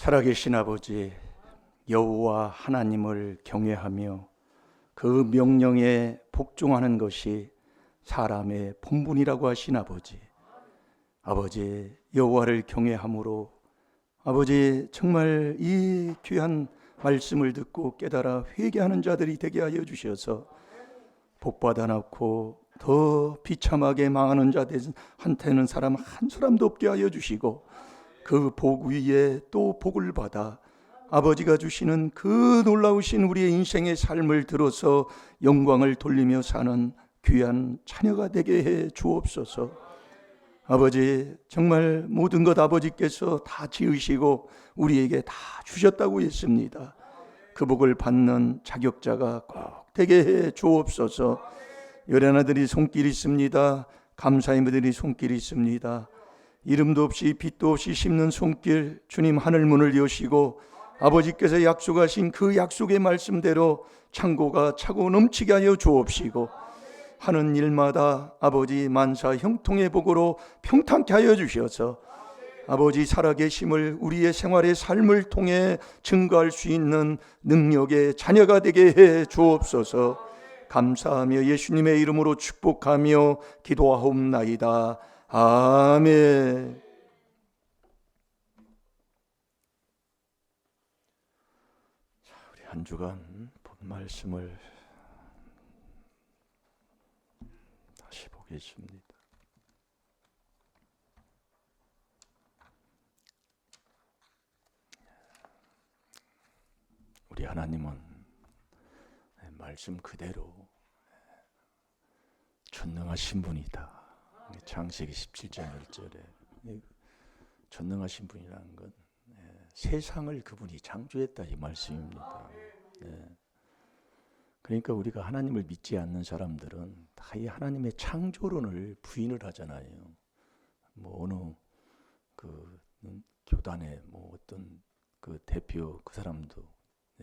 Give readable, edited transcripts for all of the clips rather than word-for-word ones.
살아계신 아버지 여호와 하나님을 경외하며 그 명령에 복종하는 것이 사람의 본분이라고 하신 아버지 여호와를 경외함으로 아버지 정말 이 귀한 말씀을 듣고 깨달아 회개하는 자들이 되게 하여 주셔서 복받아 낳고 더 비참하게 망하는 자들한테는 사람 한 사람도 없게 하여 주시고 그 복 위에 또 복을 받아 아버지가 주시는 그 놀라우신 우리의 인생의 삶을 들어서 영광을 돌리며 사는 귀한 자녀가 되게 해 주옵소서. 아버지 정말 모든 것 아버지께서 다 지으시고 우리에게 다 주셨다고 했습니다. 그 복을 받는 자격자가 꼭 되게 해 주옵소서. 요란아들이 손길이 있습니다. 감사의들이 손길이 있습니다. 이름도 없이 빛도 없이 심는 손길, 주님 하늘문을 여시고 아버지께서 약속하신 그 약속의 말씀대로 창고가 차고 넘치게 하여 주옵시고 하는 일마다 아버지 만사 형통의 복으로 평탄케 하여 주셔서 아버지 살아계심을 우리의 생활의 삶을 통해 증거할 수 있는 능력의 자녀가 되게 해 주옵소서. 감사하며 예수님의 이름으로 축복하며 기도하옵나이다. 아멘. 자, 우리 한 주간 본 말씀을 다시 보겠습니다. 우리 하나님은 말씀 그대로 전능하신 분이다. 창세기 17장 1절에 전능하신 분이라는 건 세상을 그분이 창조했다 이 말씀입니다. 그러니까 우리가 하나님을 믿지 않는 사람들은 다 이 하나님의 창조론을 부인을 하잖아요. 뭐 어느 그 교단의 뭐 어떤 그 대표 그 사람도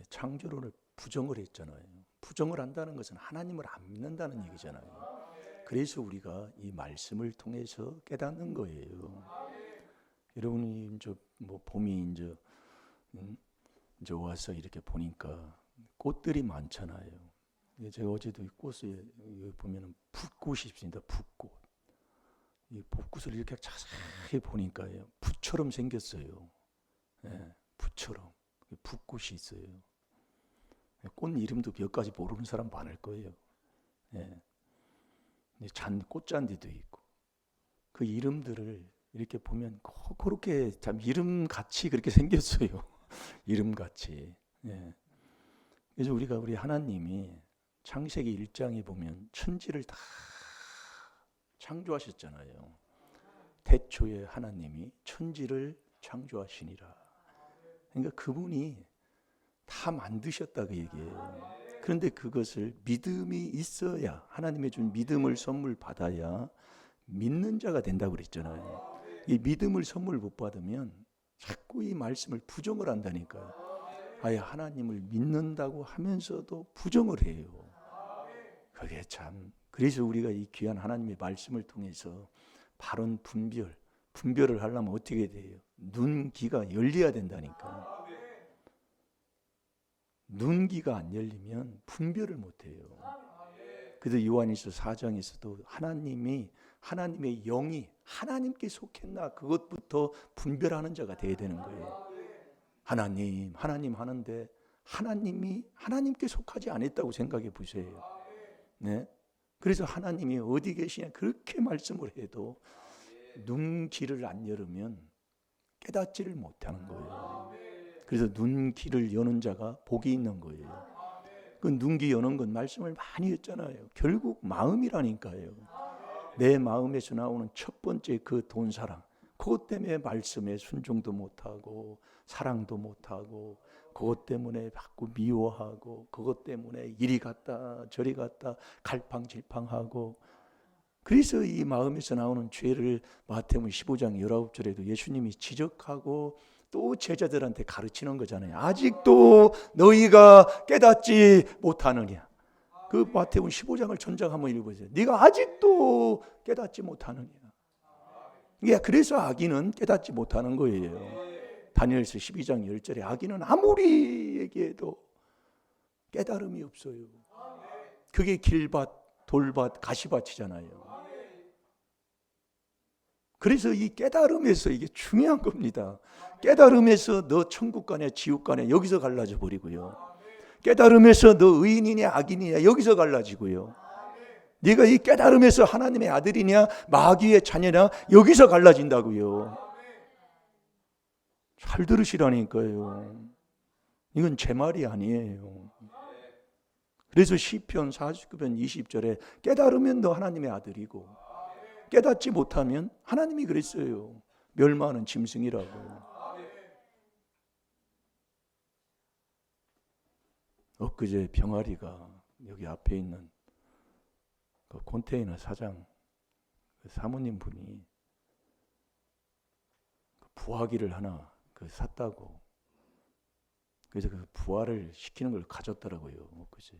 창조론을 부정을 했잖아요. 부정을 한다는 것은 하나님을 안 믿는다는 얘기잖아요. 그래서 우리가 이 말씀을 통해서 깨닫는 거예요. 여러분이 이제 뭐 봄이 이제 와서 이렇게 보니까 꽃들이 많잖아요. 제가 어제도 이 꽃에 보면은 붓꽃이 있습니다. 붓꽃. 이 붓꽃을 이렇게 자세히 보니까요, 붓처럼 생겼어요. 붓처럼 붓꽃이 있어요. 꽃 이름도 몇 가지 모르는 사람 많을 거예요. 꽃잔디도 있고 그 이름들을 이렇게 보면 그렇게 참 이름같이 그렇게 생겼어요. 이름같이. 그래서 우리 하나님이 창세기 1장에 보면 천지를 다 창조하셨잖아요. 태초에 하나님이 천지를 창조하시니라. 그러니까 그분이 다 만드셨다 그 얘기예요. 그런데 그것을 믿음이 있어야, 하나님의 준 믿음을 선물 받아야 믿는 자가 된다고 그랬잖아요. 이 믿음을 선물 못 받으면 자꾸 이 말씀을 부정을 한다니까요. 아예 하나님을 믿는다고 하면서도 부정을 해요. 그게 참, 그래서 우리가 이 귀한 하나님의 말씀을 통해서 바른 분별을 하려면 어떻게 돼요? 눈귀가 열려야 된다니까. 눈귀가 안 열리면 분별을 못해요. 그래서 요한일서 4장에서도 하나님의 영이 하나님께 속했나 그것부터 분별하는 자가 돼야 되는 거예요. 하나님 하는데 하나님이 하나님께 속하지 않았다고 생각해 보세요. 그래서 하나님이 어디 계시냐 그렇게 말씀을 해도 눈귀를 안 열으면 깨닫지를 못하는 거예요. 그래서 눈귀를 여는 자가 복이 있는 거예요. 그 눈귀 여는 건 말씀을 많이 했잖아요. 결국 마음이라니까요. 내 마음에서 나오는 첫 번째 그 돈사랑, 그것 때문에 말씀에 순종도 못하고 사랑도 못하고 그것 때문에 자꾸 미워하고 그것 때문에 이리 갔다 저리 갔다 갈팡질팡하고, 그래서 이 마음에서 나오는 죄를 마태복음 15장 19절에도 예수님이 지적하고 또 제자들한테 가르치는 거잖아요. 아직도 너희가 깨닫지 못하느냐. 그 마태복음 15장을 전작 한번 읽어보세요. 네가 아직도 깨닫지 못하느냐. 그래서 악인은 깨닫지 못하는 거예요. 다니엘서 12장 10절에 악인은 아무리 얘기해도 깨달음이 없어요. 그게 길밭, 돌밭, 가시밭이잖아요. 그래서 이 깨달음에서 이게 중요한 겁니다. 깨달음에서 너 천국 가냐 지옥 가냐 여기서 갈라져 버리고요. 깨달음에서 너 의인이냐 악인이냐 여기서 갈라지고요. 네가 이 깨달음에서 하나님의 아들이냐 마귀의 자녀냐 여기서 갈라진다고요. 잘 들으시라니까요. 이건 제 말이 아니에요. 그래서 시편 49편 20절에 깨달으면 너 하나님의 아들이고 깨닫지 못하면 하나님이 그랬어요. 멸망하는 짐승이라고. 엊그제 병아리가 여기 앞에 있는 그 컨테이너 사장 그 사모님 분이 부화기를 하나 샀다고. 그래서 그 부화를 시키는 걸 가졌더라고요. 엊그제.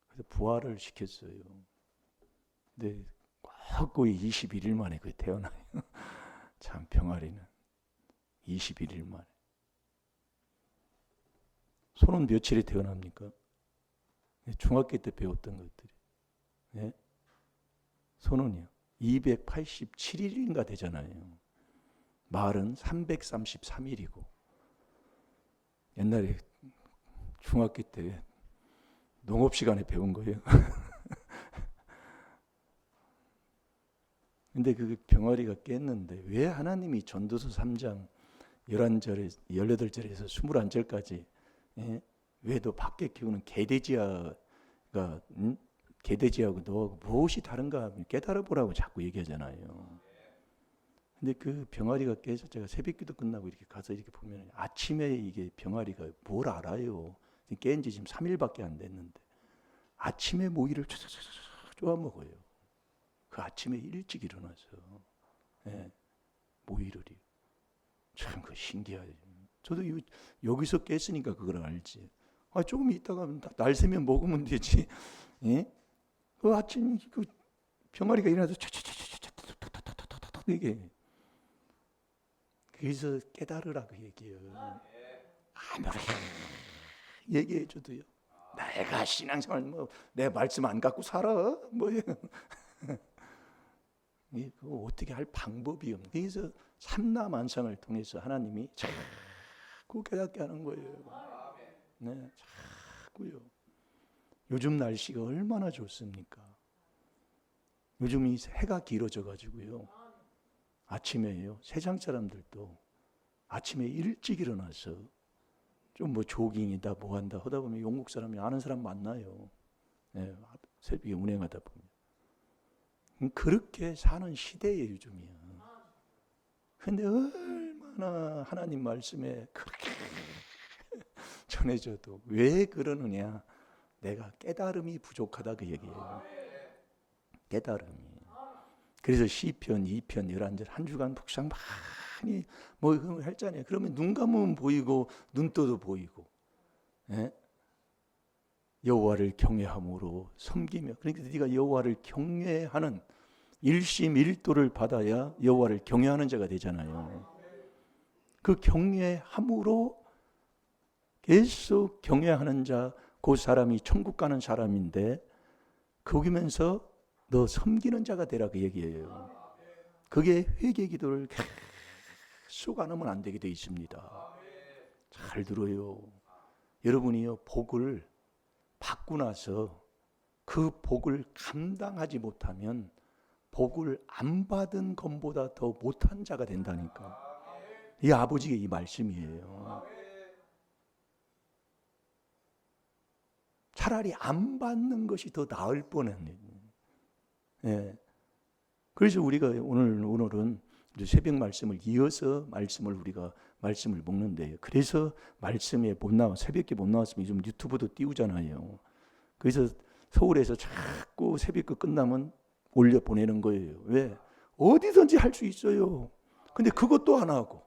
그래서 부화를 시켰어요. 근데 거의 21일 만에 그게 태어나요. 참 병아리는 21일 만에. 소는 며칠에 태어납니까? 중학교 때 배웠던 것들이. 네? 소는요 287일인가 되잖아요. 말은 333일이고. 옛날에 중학교 때 농업 시간에 배운 거예요. 근데 그 병아리가 깼는데 왜 하나님이 전도서 3장 11절에 18절에서 21절까지 왜 너 밖에 키우는 개돼지가 개돼지하고 너 무엇이 다른가 깨달아 보라고 자꾸 얘기하잖아요. 근데 그 병아리가 깨서 제가 새벽기도 끝나고 이렇게 가서 이렇게 보면 아침에 이게 병아리가 뭘 알아요. 깬 지 지금 3일밖에 안 됐는데 아침에 모이를 쪼아 먹어요. 그 아침에 일찍 일어나서 모이를이 참 그 신기하죠. 저도 여기서 깼으니까 그걸 알지. 조금 있다가 날 새면 먹으면 되지. 예? 그 아침 그 병아리가 일어나서 이게 그래서 깨달으라 그 얘기예요. 아무리 얘기해줘도요. 내가 신앙생활 내 말씀 안 갖고 살아 뭐예요? 그거 어떻게 할 방법이 없는. 그래서 삼라만상을 통해서 하나님이 자꾸 깨닫게 하는 거예요. 네, 자꾸요. 요즘 날씨가 얼마나 좋습니까? 요즘 이 해가 길어져 가지고요. 아침에요. 세상 사람들도 아침에 일찍 일어나서 좀 뭐 조깅이다 뭐 한다 하다 보면 영국 사람이 아는 사람 만나요. 네, 새벽에 운행하다 보면. 그렇게 사는 시대예요, 요즘이야. 근데 얼마나 하나님 말씀에 그렇게 전해져도 왜 그러느냐? 내가 깨달음이 부족하다 그 얘기예요. 깨달음이. 그래서 시편 2편 11절 한 주간 묵상 많이 뭐 했잖아요. 그러면 눈 감으면 보이고 눈 떠도 보이고. 예? 여호와를 경외함으로 섬기며. 그러니까 네가 여호와를 경외하는 일심일도를 받아야 여호와를 경외하는 자가 되잖아요. 그 경외함으로 계속 경외하는 자, 그 사람이 천국 가는 사람인데 거기면서 너 섬기는 자가 되라 그 얘기예요. 그게 회개 기도를 계속 안 하면 안 되게 돼 있습니다. 잘 들어요. 여러분이요 복을 받고 나서 그 복을 감당하지 못하면 복을 안 받은 것보다 더 못한 자가 된다니까. 이 아버지의 이 말씀이에요. 차라리 안 받는 것이 더 나을 뻔했네. 예. 그래서 우리가 오늘은 새벽 말씀을 이어서 우리가 말씀을 먹는데요. 그래서 말씀에 못 나와 새벽에 못 나왔으면 요즘 유튜브도 띄우잖아요. 그래서 서울에서 자꾸 새벽 끝나면 올려 보내는 거예요. 왜? 어디든지 할 수 있어요. 근데 그것도 안 하고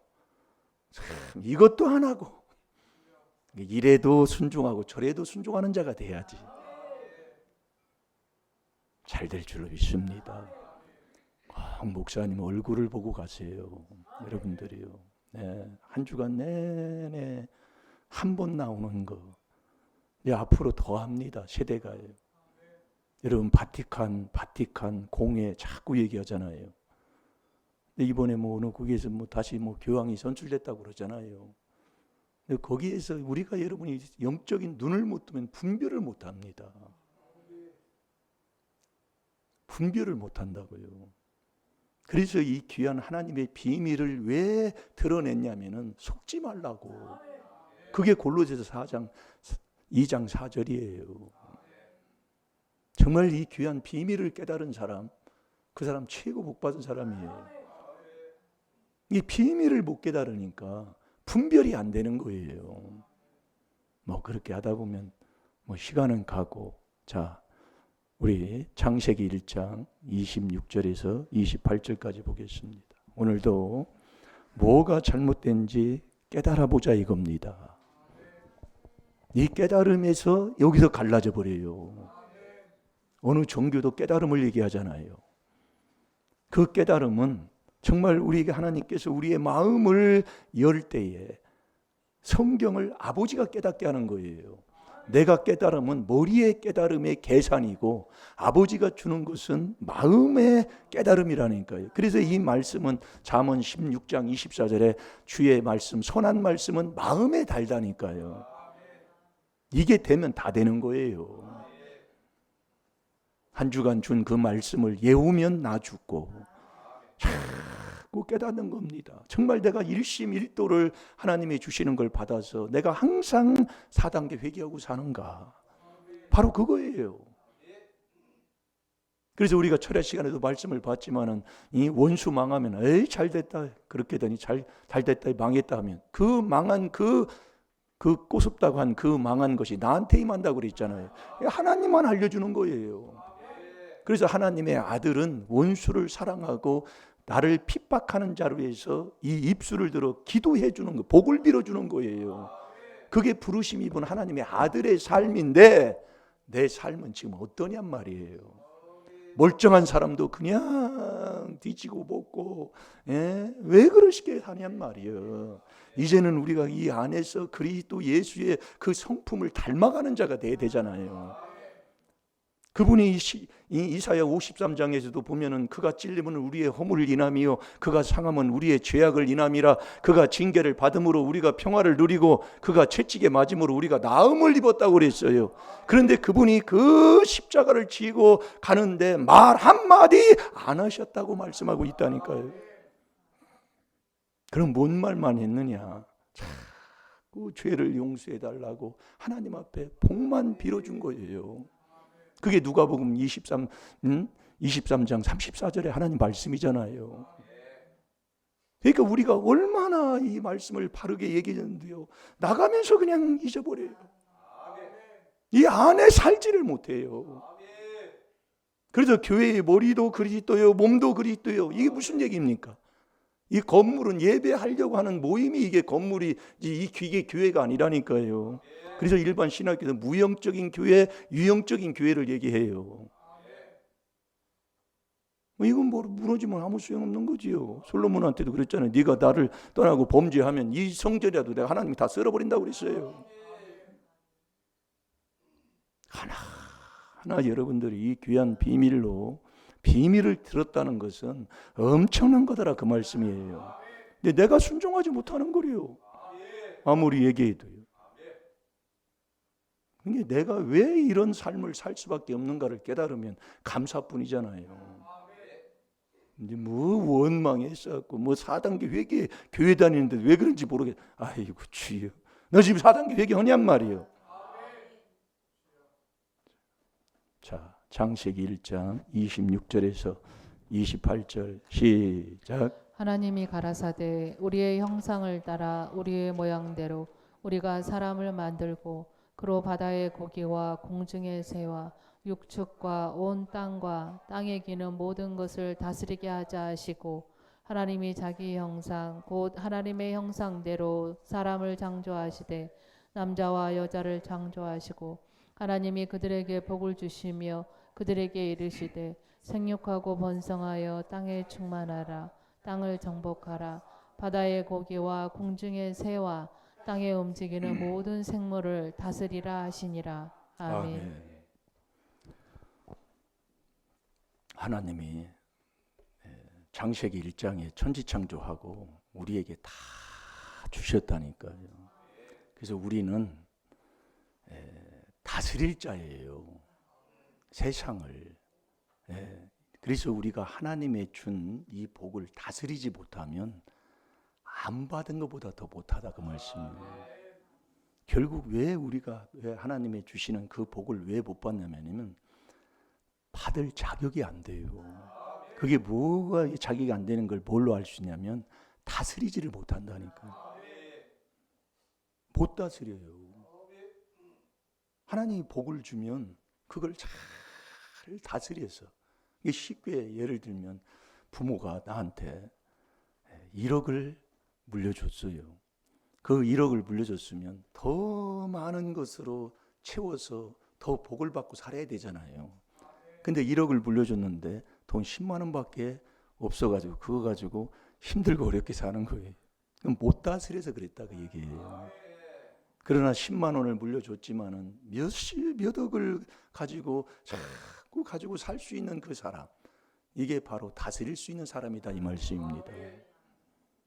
참 이것도 안 하고 이래도 순종하고 저래도 순종하는 자가 돼야지 잘 될 줄로 믿습니다. 목사님 얼굴을 보고 가세요. 여러분들이요. 네, 한 주간 내내 한 번 나오는 거. 이제 앞으로 더 합니다. 세대가요. 여러분 바티칸 공회 자꾸 얘기하잖아요. 근데 이번에 뭐 어느 국에서 뭐 다시 뭐 교황이 선출됐다고 그러잖아요. 근데 거기에서 우리가 여러분이 영적인 눈을 못 뜨면 분별을 못 합니다. 분별을 못 한다고요. 그래서 이 귀한 하나님의 비밀을 왜 드러냈냐면은 속지 말라고. 그게 골로새서 2장 4절이에요. 정말 이 귀한 비밀을 깨달은 사람, 그 사람 최고 복받은 사람이에요. 이 비밀을 못 깨달으니까 분별이 안 되는 거예요. 뭐 그렇게 하다 보면 뭐 시간은 가고. 자, 우리 창세기 1장 26절에서 28절까지 보겠습니다. 오늘도 뭐가 잘못된지 깨달아 보자 이겁니다. 이 깨달음에서 여기서 갈라져 버려요. 어느 종교도 깨달음을 얘기하잖아요. 그 깨달음은 정말 우리에게 하나님께서 우리의 마음을 열 때에 성경을 아버지가 깨닫게 하는 거예요. 내가 깨달음은 머리의 깨달음의 계산이고 아버지가 주는 것은 마음의 깨달음이라니까요. 그래서 이 말씀은 잠언 16장 24절에 주의 말씀, 선한 말씀은 마음에 달다니까요. 이게 되면 다 되는 거예요. 한 주간 준 그 말씀을 예우면 나 죽고 자꾸 깨닫는 겁니다. 정말 내가 일심일도를 하나님이 주시는 걸 받아서 내가 항상 4단계 회개하고 사는가. 바로 그거예요. 그래서 우리가 철야 시간에도 말씀을 봤지만은 이 원수 망하면 에이 잘됐다 그렇게 되니 잘 됐다 망했다 하면 그 망한 그 꼬숩다고 한 그 망한 것이 나한테 임한다고 그랬잖아요. 하나님만 알려주는 거예요. 그래서 하나님의 아들은 원수를 사랑하고 나를 핍박하는 자로 해서 이 입술을 들어 기도해 주는 거, 복을 빌어 주는 거예요. 그게 부르심 입은 하나님의 아들의 삶인데 내 삶은 지금 어떠냔 말이에요. 멀쩡한 사람도 그냥 뒤지고 볶고 왜 그러시게 하냔 말이에요. 이제는 우리가 이 안에서 그리스도 예수의 그 성품을 닮아가는 자가 돼야 되잖아요. 그분이 이사야 53장에서도 보면은 그가 찔림은 우리의 허물을 인함이요 그가 상함은 우리의 죄악을 인함이라. 그가 징계를 받음으로 우리가 평화를 누리고 그가 채찍에 맞음으로 우리가 나음을 입었다고 그랬어요. 그런데 그분이 그 십자가를 지고 가는데 말 한마디 안 하셨다고 말씀하고 있다니까요. 그럼 뭔 말만 했느냐. 자꾸 죄를 용서해 달라고 하나님 앞에 복만 빌어준 거예요. 그게 누가복음 23장 34절에 하나님 말씀이잖아요. 그러니까 우리가 얼마나 이 말씀을 바르게 얘기했는데요. 나가면서 그냥 잊어버려요. 이 안에 살지를 못해요. 그래서 교회의 머리도 그리스도요, 몸도 그리스도요. 이게 무슨 얘기입니까? 이 건물은 예배하려고 하는 모임이 이게 건물이 이게 교회가 아니라니까요. 그래서 일반 신학교에서 무형적인 교회, 유형적인 교회를 얘기해요. 이건 뭐 무너지면 아무 소용없는 거지요. 솔로몬한테도 그랬잖아요. 네가 나를 떠나고 범죄하면 이 성전이라도 내가 하나님이 다 썰어버린다고 그랬어요. 하나 여러분들이 이 귀한 비밀을 들었다는 것은 엄청난 거더라 그 말씀이에요. 근데 내가 순종하지 못하는 거래요. 아무리 얘기해도요. 그게 내가 왜 이런 삶을 살 수밖에 없는가를 깨달으면 감사뿐이잖아요. 이제 뭐 원망했었고 뭐 4단계 회개 교회 다니는데 왜 그런지 모르겠. 아이고 주여, 너 지금 4단계 회개하냔 말이에요. 자, 창세기 1장 26절에서 28절 시작. 하나님이 가라사대 우리의 형상을 따라 우리의 모양대로 우리가 사람을 만들고 그로 바다의 고기와 공중의 새와 육축과 온 땅과 땅에 기는 모든 것을 다스리게 하자 하시고 하나님이 자기 형상 곧 하나님의 형상대로 사람을 창조하시되 남자와 여자를 창조하시고 하나님이 그들에게 복을 주시며 그들에게 이르시되 생육하고 번성하여 땅에 충만하라 땅을 정복하라 바다의 고기와 공중의 새와 땅에 움직이는 모든 생물을 다스리라 하시니라. 아멘. 하나님이 창세기 1장에 천지창조하고 우리에게 다 주셨다니까요. 그래서 우리는 다스릴 자예요. 세상을. 그래서 우리가 하나님의 준 이 복을 다스리지 못하면 안 받은 것보다 더 못하다 그 말씀이에요. 결국 왜 하나님의 주시는 그 복을 왜 못 받냐면 받을 자격이 안 돼요. 그게 뭐가 자격이 안 되는 걸 뭘로 알 수 있냐면 다스리지를 못한다니까. 못 다스려요. 하나님이 복을 주면 그걸 잘 다스려서, 이게 쉽게 예를 들면 부모가 나한테 1억을 물려줬어요. 그 1억을 물려줬으면 더 많은 것으로 채워서 더 복을 받고 살아야 되잖아요. 근데 1억을 물려줬는데 돈 10만 원밖에 없어가지고 그거 가지고 힘들고 어렵게 사는 거예요. 그럼 못 다스려서 그랬다 그 얘기예요. 그러나 10만 원을 물려줬지만은 몇 억을 가지고 자꾸 가지고 살 수 있는 그 사람, 이게 바로 다스릴 수 있는 사람이다 이 말씀입니다.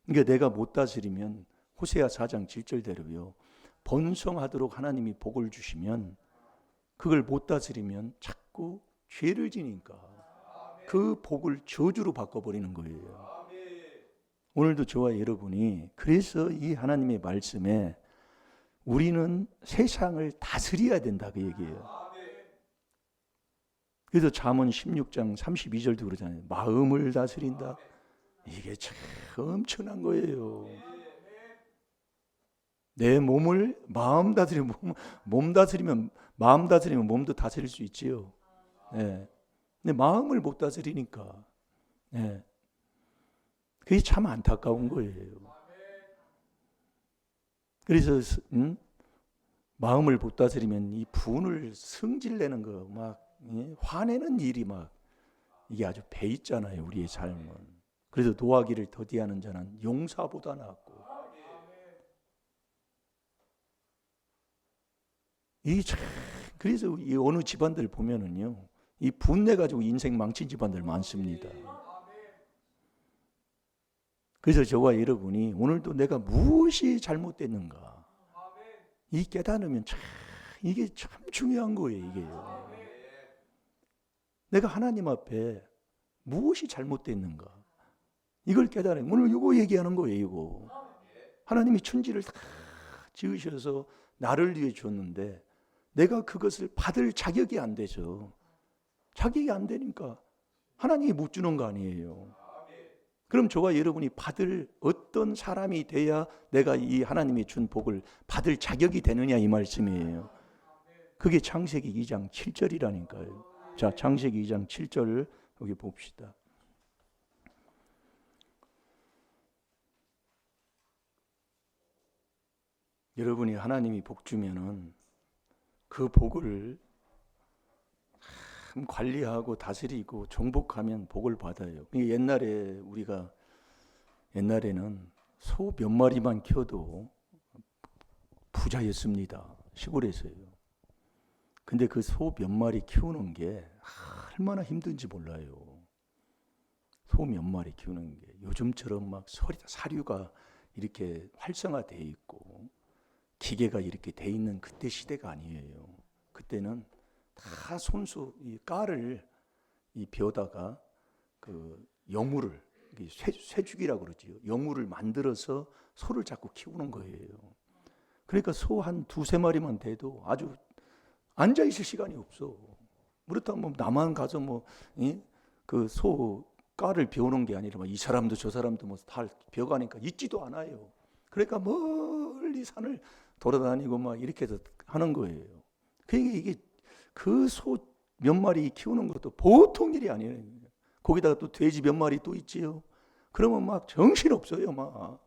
그러니까 내가 못 다스리면 호세아 4장 7절대로요. 번성하도록 하나님이 복을 주시면 그걸 못 다스리면 자꾸 죄를 지니까 그 복을 저주로 바꿔버리는 거예요. 오늘도 저와 여러분이 그래서 이 하나님의 말씀에 우리는 세상을 다스려야 된다 그 얘기예요. 그래서 잠언 16장 32절도 그러잖아요. 마음을 다스린다. 이게 참 엄청난 거예요. 내 몸을 마음 다스리면 몸 다스리면 마음 다스리면 몸도 다스릴 수 있지요. 네. 근데 마음을 못 다스리니까, 네. 그게 참 안타까운 거예요. 그래서 마음을 못 다스리면 이 분을 성질내는 거, 막 화내는 일이 막 이게 아주 배 있잖아요. 우리의 삶은. 그래서 노하기를 더디하는 자는 용사보다 낫고. 이 참, 그래서 이 어느 집안들 보면은요, 이 분내 가지고 인생 망친 집안들 많습니다. 그래서 저와 여러분이 오늘도 내가 무엇이 잘못됐는가 이 깨달으면 참 이게 참 중요한 거예요. 이게요. 내가 하나님 앞에 무엇이 잘못됐는가 이걸 깨달으면 오늘 이거 얘기하는 거예요. 이거 하나님이 천지를 다 지으셔서 나를 위해 줬는데 내가 그것을 받을 자격이 안 되죠. 자격이 안 되니까 하나님이 못 주는 거 아니에요. 그럼 저와 여러분이 받을 어떤 사람이 돼야 내가 이 하나님이 준 복을 받을 자격이 되느냐 이 말씀이에요. 그게 창세기 2장 7절이라니까요. 자, 창세기 2장 7절을 여기 봅시다. 여러분이 하나님이 복 주면은 그 복을 관리하고 다스리고 정복하면 복을 받아요. 옛날에는 소 몇 마리만 키워도 부자였습니다. 시골에서요. 근데 그 소 몇 마리 키우는 게 얼마나 힘든지 몰라요. 소 몇 마리 키우는 게 요즘처럼 막 사료가 이렇게 활성화되어 있고 기계가 이렇게 돼 있는 그때 시대가 아니에요. 그때는 다 손수 이 깔을 이 벼다가 그 여물을 쇠죽이라고 그러지요. 여물을 만들어서 소를 자꾸 키우는 거예요. 그러니까 소 한 두세 마리만 돼도 아주 앉아 있을 시간이 없어. 그렇다면 뭐 나만 가서 뭐 그 소 깔을 벼오는 게 아니라 이 사람도 저 사람도 뭐 다 벼가니까 있지도 않아요. 그러니까 멀리 산을 돌아다니고 막 이렇게 해서 하는 거예요. 그러니까 이게 그 소 몇 마리 키우는 것도 보통 일이 아니에요. 거기다가 또 돼지 몇 마리 또 있지요. 그러면 막 정신 없어요, 막.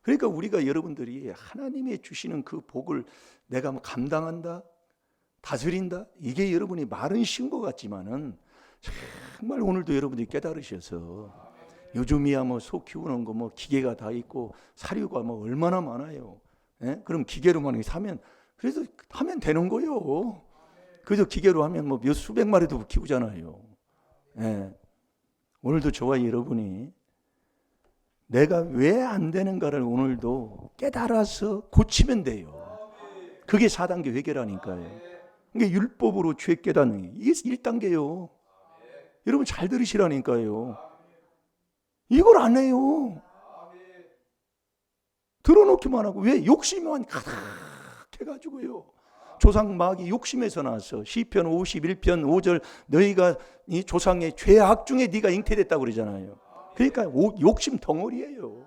그러니까 우리가 여러분들이 하나님이 주시는 그 복을 내가 뭐 감당한다, 다스린다. 이게 여러분이 말은 쉬운 것 같지만은 정말 오늘도 여러분들이 깨달으셔서 요즘이야 뭐 소 키우는 거 뭐 기계가 다 있고 사료가 뭐 얼마나 많아요. 예? 그럼 기계로만 사면 그래서 하면 되는 거예요. 그래서 기계로 하면 뭐 몇 수백 마리도 키우잖아요. 예. 오늘도 저와 여러분이 내가 왜 안 되는가를 오늘도 깨달아서 고치면 돼요. 그게 4단계 회개라니까요. 이게 율법으로 죄 깨닫는 게 이게 1단계예요. 여러분 잘 들으시라니까요. 이걸 안 해요. 들어놓기만 하고 왜 욕심만 가득해가지고요. 조상 마귀 욕심에서 나왔어. 시편 51편 5절 너희가 이 조상의 죄악 중에 네가 잉태됐다고 그러잖아요. 그러니까 욕심 덩어리예요.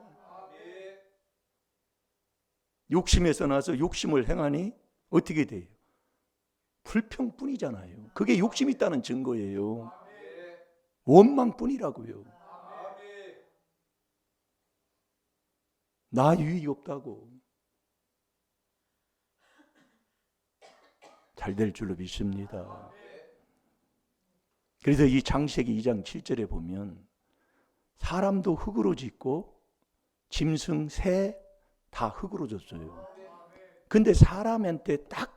욕심에서 나서 욕심을 행하니 어떻게 돼요? 불평뿐이잖아요. 그게 욕심 있다는 증거예요. 원망뿐이라고요. 나 유익이 없다고. 잘 될 줄로 믿습니다. 그래서 이 창세기 2장 7절에 보면 사람도 흙으로 짓고 짐승, 새 다 흙으로 졌어요. 근데 사람한테 딱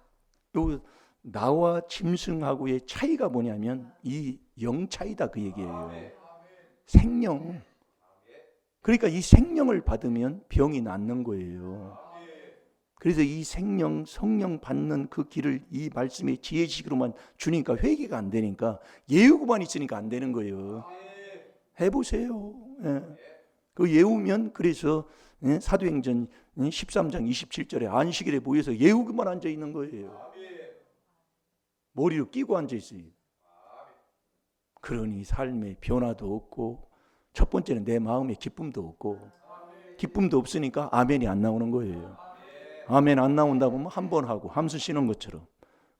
요 나와 짐승하고의 차이가 뭐냐면 이 영 차이다 그 얘기예요. 생명. 그러니까 이 생명을 받으면 병이 낫는 거예요. 그래서 이 생명, 성령 받는 그 길을 이 말씀의 지혜식으로만 주니까 회개가 안 되니까 예우고만 있으니까 안 되는 거예요. 해보세요. 예. 그 예우면 그래서 사도행전 13장 27절에 안식일에 모여서 예우고만 앉아 있는 거예요. 머리로 끼고 앉아 있어요. 그러니 삶에 변화도 없고 첫 번째는 내 마음에 기쁨도 없고 기쁨도 없으니까 아멘이 안 나오는 거예요. 아멘 안 나온다 보면 한 번 하고 함수 쉬는 것처럼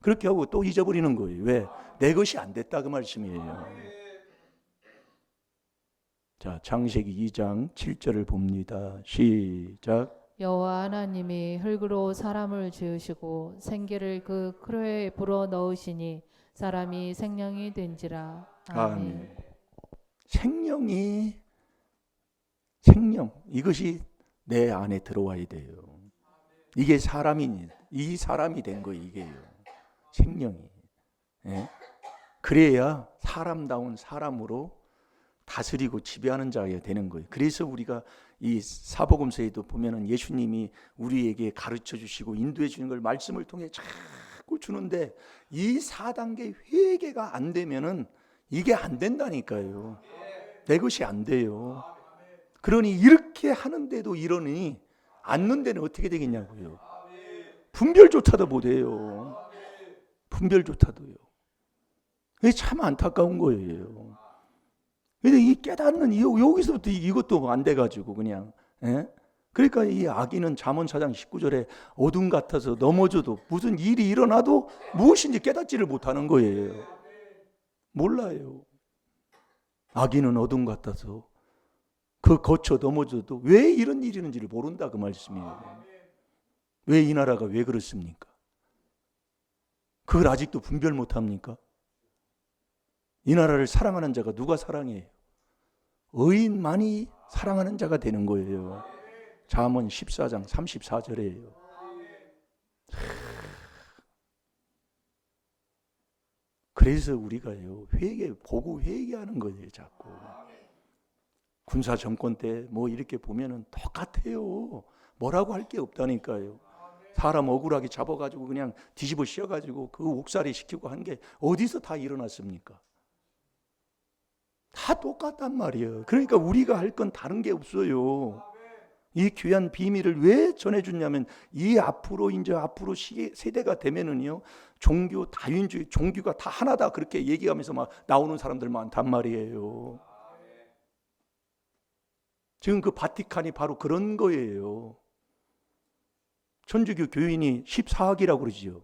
그렇게 하고 또 잊어버리는 거예요. 왜? 내 것이 안 됐다 그 말씀이에요. 자, 창세기 2장 7절을 봅니다. 시작. 여호와 하나님이 흙으로 사람을 지으시고 생기를 그 크로에 불어 넣으시니 사람이 생명이 된지라. 아멘. 생명 이것이 내 안에 들어와야 돼요. 이게 이 사람이 된 거예요. 이게요. 생명이. 예? 그래야 사람다운 사람으로 다스리고 지배하는 자가 되는 거예요. 그래서 우리가 이 사복음서에도 보면은 예수님이 우리에게 가르쳐 주시고 인도해 주는 걸 말씀을 통해 자꾸 주는데 이 4단계 회개가 안 되면은 이게 안 된다니까요. 내 것이 안 돼요. 그러니 이렇게 하는데도 이러니 않는 데는 어떻게 되겠냐고요. 분별조차도 못해요. 분별조차도요. 이게 참 안타까운 거예요. 근데 이 깨닫는 여기서부터 이것도 안 돼가지고 그냥. 예? 그러니까 이 아기는 잠언 4장 19절에 어둠 같아서 넘어져도 무슨 일이 일어나도 무엇인지 깨닫지를 못하는 거예요. 몰라요. 아기는 어둠 같아서 그 거쳐 넘어져도 왜 이런 일이 있는지를 모른다 그 말씀이에요. 왜 이 나라가 왜 그렇습니까? 그걸 아직도 분별 못합니까? 이 나라를 사랑하는 자가 누가 사랑해요? 의인만이 사랑하는 자가 되는 거예요. 잠언 14장 34절이에요. 그래서 우리가요 보고 회개하는 거예요. 자꾸 군사 정권 때 뭐 이렇게 보면은 똑같아요. 뭐라고 할 게 없다니까요. 사람 억울하게 잡아가지고 그냥 뒤집어 씌워가지고 그 옥살이 시키고 한 게 어디서 다 일어났습니까? 다 똑같단 말이에요. 그러니까 우리가 할 건 다른 게 없어요. 이 귀한 비밀을 왜 전해주냐면 이 앞으로 세대가 되면은요 종교 다윈주의 종교가 다 하나다 그렇게 얘기하면서 막 나오는 사람들 많단 말이에요. 지금 그 바티칸이 바로 그런 거예요. 천주교 교인이 14학이라고 그러지요.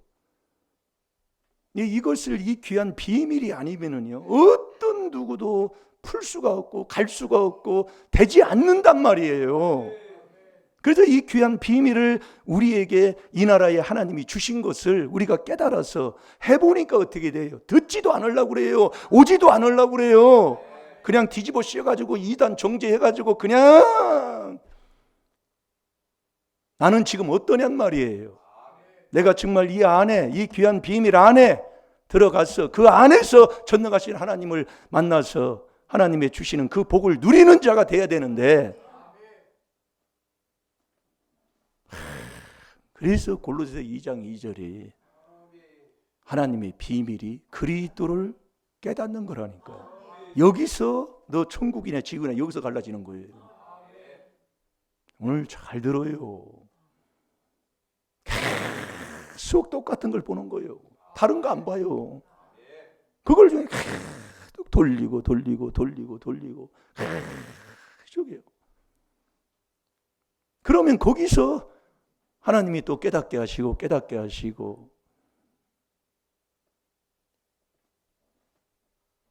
이것을 이 귀한 비밀이 아니면은요 어떤 누구도 풀 수가 없고 갈 수가 없고 되지 않는단 말이에요. 그래서 이 귀한 비밀을 우리에게 이 나라에 하나님이 주신 것을 우리가 깨달아서 해보니까 어떻게 돼요? 듣지도 않으려고 그래요. 오지도 않으려고 그래요. 그냥 뒤집어 씌워가지고 이단 정죄해가지고 그냥 나는 지금 어떠냔 말이에요. 내가 정말 이 안에, 이 귀한 비밀 안에 들어가서 그 안에서 전능하신 하나님을 만나서 하나님의 주시는 그 복을 누리는 자가 돼야 되는데, 그래서 골로새서 2장 2절이 하나님의 비밀이 그리스도를 깨닫는 거라니까요. 여기서 너 천국이냐 지구냐 여기서 갈라지는 거예요. 오늘 잘 들어요. 계속 똑같은 걸 보는 거예요. 다른 거 안 봐요. 그걸 중에 계속 돌리고 계속이에요. 그러면 거기서 하나님이 또 깨닫게 하시고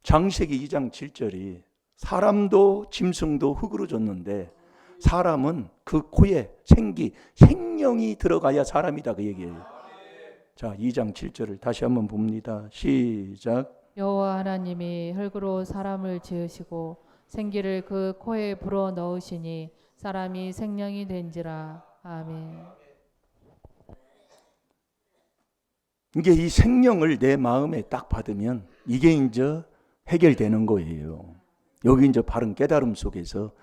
창세기 2장 7절이 사람도 짐승도 흙으로 졌는데 사람은 그 코에 생명이 들어가야 사람이다, 그 얘기예요. 자, 2장 7절을 다시 한번 봅니다. 시작. 여호와 하나님이 흙으로 사람을 지으시고 생기를 그 코에 불어 넣으시니 사람이 생명이 된지라. 아멘. 이게 이 생명을 내 마음에 딱 받으면 이게 이제 해결되는 거예요. 여기 이제 바른 깨달음 속에서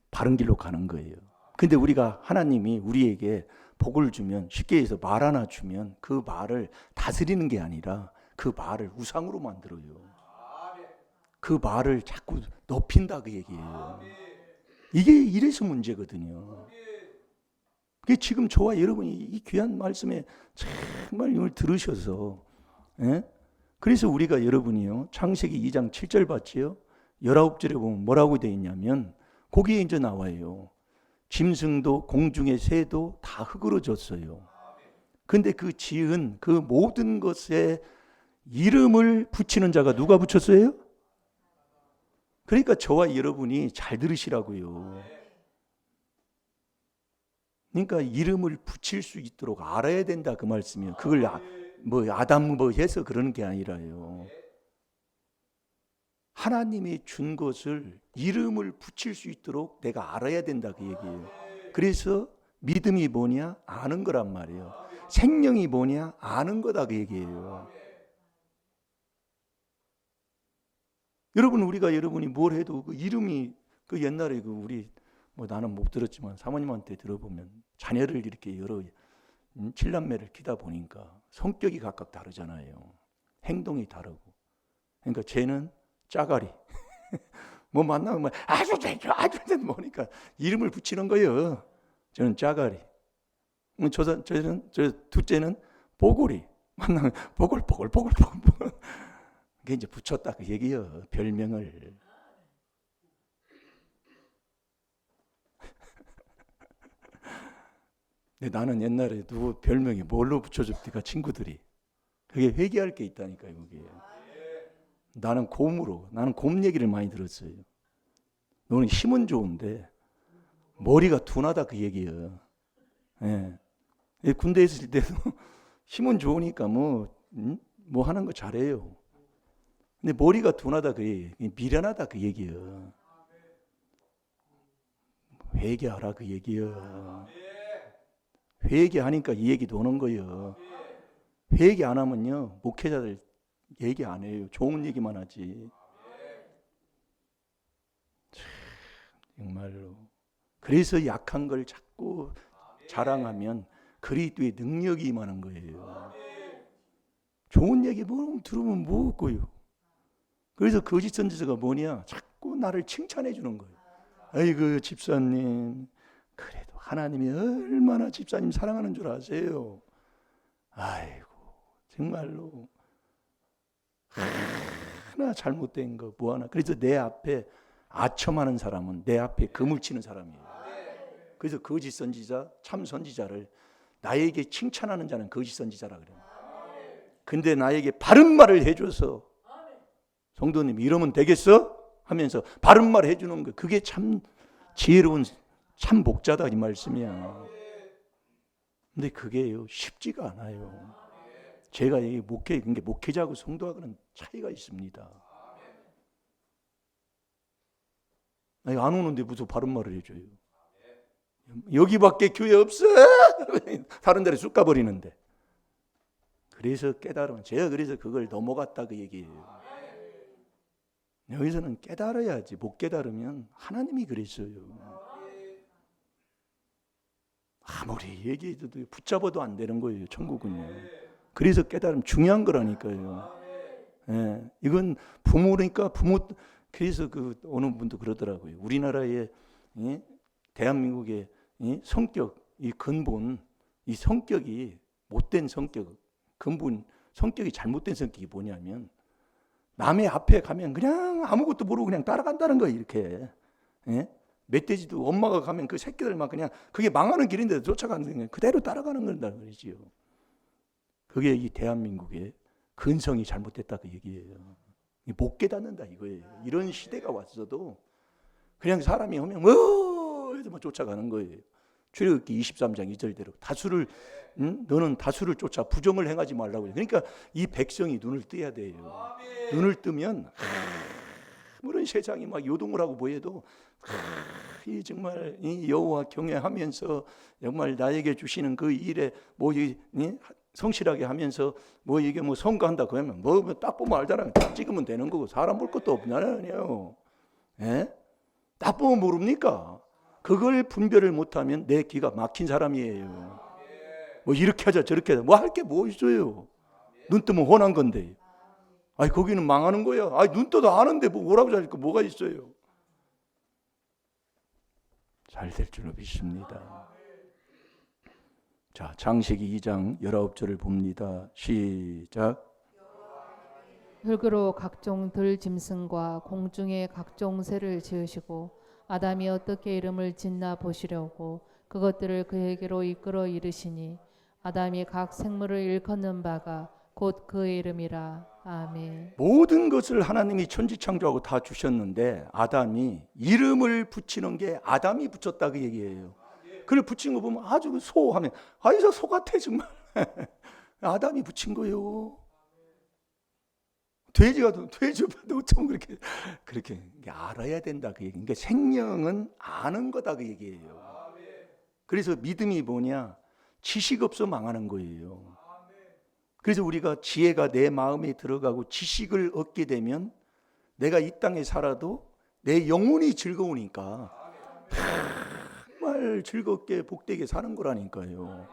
바른 길로 가는 거예요. 근데 우리가 하나님이 우리에게 복을 주면, 쉽게 해서 말 하나 주면 그 말을 다스리는 게 아니라 그 말을 우상으로 만들어요. 그 말을 자꾸 높인다, 그 얘기예요. 이게 이래서 문제거든요. 그게 지금 저와 여러분이 이 귀한 말씀에 정말 이걸 들으셔서, 그래서 우리가 여러분이요, 창세기 2장 7절 봤지요? 19절에 보면 뭐라고 되어 있냐면 거기에 이제 나와요. 짐승도 공중의 새도 다 흙으로 졌어요. 근데 그 지은 그 모든 것에 이름을 붙이는 자가 누가 붙였어요? 그러니까 저와 여러분이 잘 들으시라고요. 그러니까 이름을 붙일 수 있도록 알아야 된다, 그 말씀이에요. 그걸 아담 해서 그러는 게 아니라요. 하나님이 준 것을 이름을 붙일 수 있도록 내가 알아야 된다, 그 얘기예요. 그래서 믿음이 뭐냐? 아는 거란 말이에요. 생명이 뭐냐? 아는 거다, 그 얘기예요. 여러분, 여러분이 뭘 해도 그 이름이, 그 옛날에 그 우리 나는 못 들었지만 사모님한테 들어보면 자녀를 이렇게 여러 칠남매를 키다 보니까 성격이 각각 다르잖아요. 행동이 다르고. 그러니까 쟤는 짜가리. 뭐 만나면 아주 뭐니까 이름을 붙이는 거예요. 저는 짜가리. 저 둘째는 보골이. 만나면 보골. 그게 이제 붙였다, 그 얘기예요. 별명을. 근데 나는 옛날에 누구 별명이 뭘로 붙여줍니까? 친구들이. 그게 회개할 게 있다니까요, 그게. 나는 곰 얘기를 많이 들었어요. 너는 힘은 좋은데 머리가 둔하다, 그 얘기예요. 예. 군대에 있을 때도 힘은 좋으니까 뭐 하는 거 잘해요. 근데 머리가 둔하다, 그 얘기, 미련하다, 그 얘기예요. 회개하라, 그 얘기예요. 회개하니까 이 얘기도 오는 거예요. 회개 안 하면요, 목회자들 얘기 안 해요. 좋은 얘기만 하지. 정말로. 그래서 약한 걸 자꾸 자랑하면 그리스도의 능력이 임하는 거예요. 좋은 얘기 들으면 뭐고요. 그래서 거짓 선지자가 뭐냐? 자꾸 나를 칭찬해 주는 거예요. 아이고 집사님, 그래도 하나님이 얼마나 집사님 사랑하는 줄 아세요? 아이고 정말로 하나 잘못된 거 뭐 하나. 그래서 내 앞에 아첨하는 사람은 내 앞에 그물 치는 사람이에요. 그래서 거짓 선지자, 참 선지자를 나에게 칭찬하는 자는 거짓 선지자라 그래요. 근데 나에게 바른 말을 해줘서 성도님 이러면 되겠어? 하면서 바른 말 해주는 거, 그게 참 지혜로운 참 목자다, 이 말씀이야. 근데 그게요 쉽지가 않아요. 제가 이 목회자하고 성도하고는 차이가 있습니다. 아니, 안 오는데 무슨 바른 말을 해줘요. 여기밖에 교회 없어. 다른 데로 쑥 가버리는데. 그래서 깨달으면, 제가 그래서 그걸 넘어갔다 그 얘기예요. 여기서는 깨달아야지. 못 깨달으면 하나님이 그랬어요. 아무리 얘기해도 붙잡아도 안 되는 거예요, 천국은요. 그래서 깨달으면 중요한 거라니까요. 예, 이건 부모니까 부모. 그래서 그 어느 분도 그러더라고요. 우리나라의 대한민국의 성격, 이 근본, 이 성격이 못된 성격, 근본 성격이 잘못된 성격이 뭐냐면 남의 앞에 가면 그냥 아무것도 모르고 그냥 따라간다는 거예요. 이렇게. 예? 멧돼지도 엄마가 가면 그 새끼들만 그냥 그게 망하는 길인데도 쫓아가는 거예요. 그대로 따라가는 건다 그러지요. 그게 이 대한민국의 근성이 잘못됐다 그 얘기예요. 못 깨닫는다 이거예요. 이런 시대가 왔어도 그냥 사람이 오면 해서 막 쫓아가는 거예요. 출애굽기 23장 2절대로 다수를 너는 다수를 쫓아 부정을 행하지 말라고. 그러니까 이 백성이 눈을 떠야 돼요. 눈을 뜨면 아무런 세상이 막 요동을 하고 뭐해도 이 정말 이 여호와 경외하면서 정말 나에게 주시는 그 일에 뭐 성실하게 하면서 뭐 이게 뭐 선거한다 그러면 뭐 딱 보면 알잖아요. 딱 찍으면 되는 거고 사람 볼 것도 없잖아요. 예? 딱 보면 모릅니까? 그걸 분별을 못하면 내 귀가 막힌 사람이에요. 뭐 이렇게 하자 저렇게 하자 뭐 할 게 뭐 있어요. 눈 뜨면 훤한 건데. 아니 거기는 망하는 거야. 아니 눈 떠도 아는데 뭐 뭐라고 잘할 거 뭐가 있어요. 잘 될 줄로 믿습니다. 자, 창세기 2장 19절을 봅니다. 시작. 흙으로 각종 들짐승과 공중의 각종 새를 지으시고 아담이 어떻게 이름을 짓나 보시려고 그것들을 그에게로 이끌어 이르시니 아담이 각 생물을 일컫는 바가 곧 그의 이름이라. 아멘. 모든 것을 하나님이 천지창조하고 다 주셨는데 아담이 이름을 붙이는 게 아담이 붙였다 그 얘기예요. 그걸 붙인 거 보면 아주 소하면 아이서 소 같아 정말. 아담이 붙인 거예요. 돼지가 어쩜 그렇게 알아야 된다 그 얘기. 그러니까 생명은 아는 거다 그 얘기예요. 그래서 믿음이 뭐냐? 지식 없어 망하는 거예요. 그래서 우리가 지혜가 내 마음에 들어가고 지식을 얻게 되면 내가 이 땅에 살아도 내 영혼이 즐거우니까 정말 즐겁게 복되게 사는 거라니까요.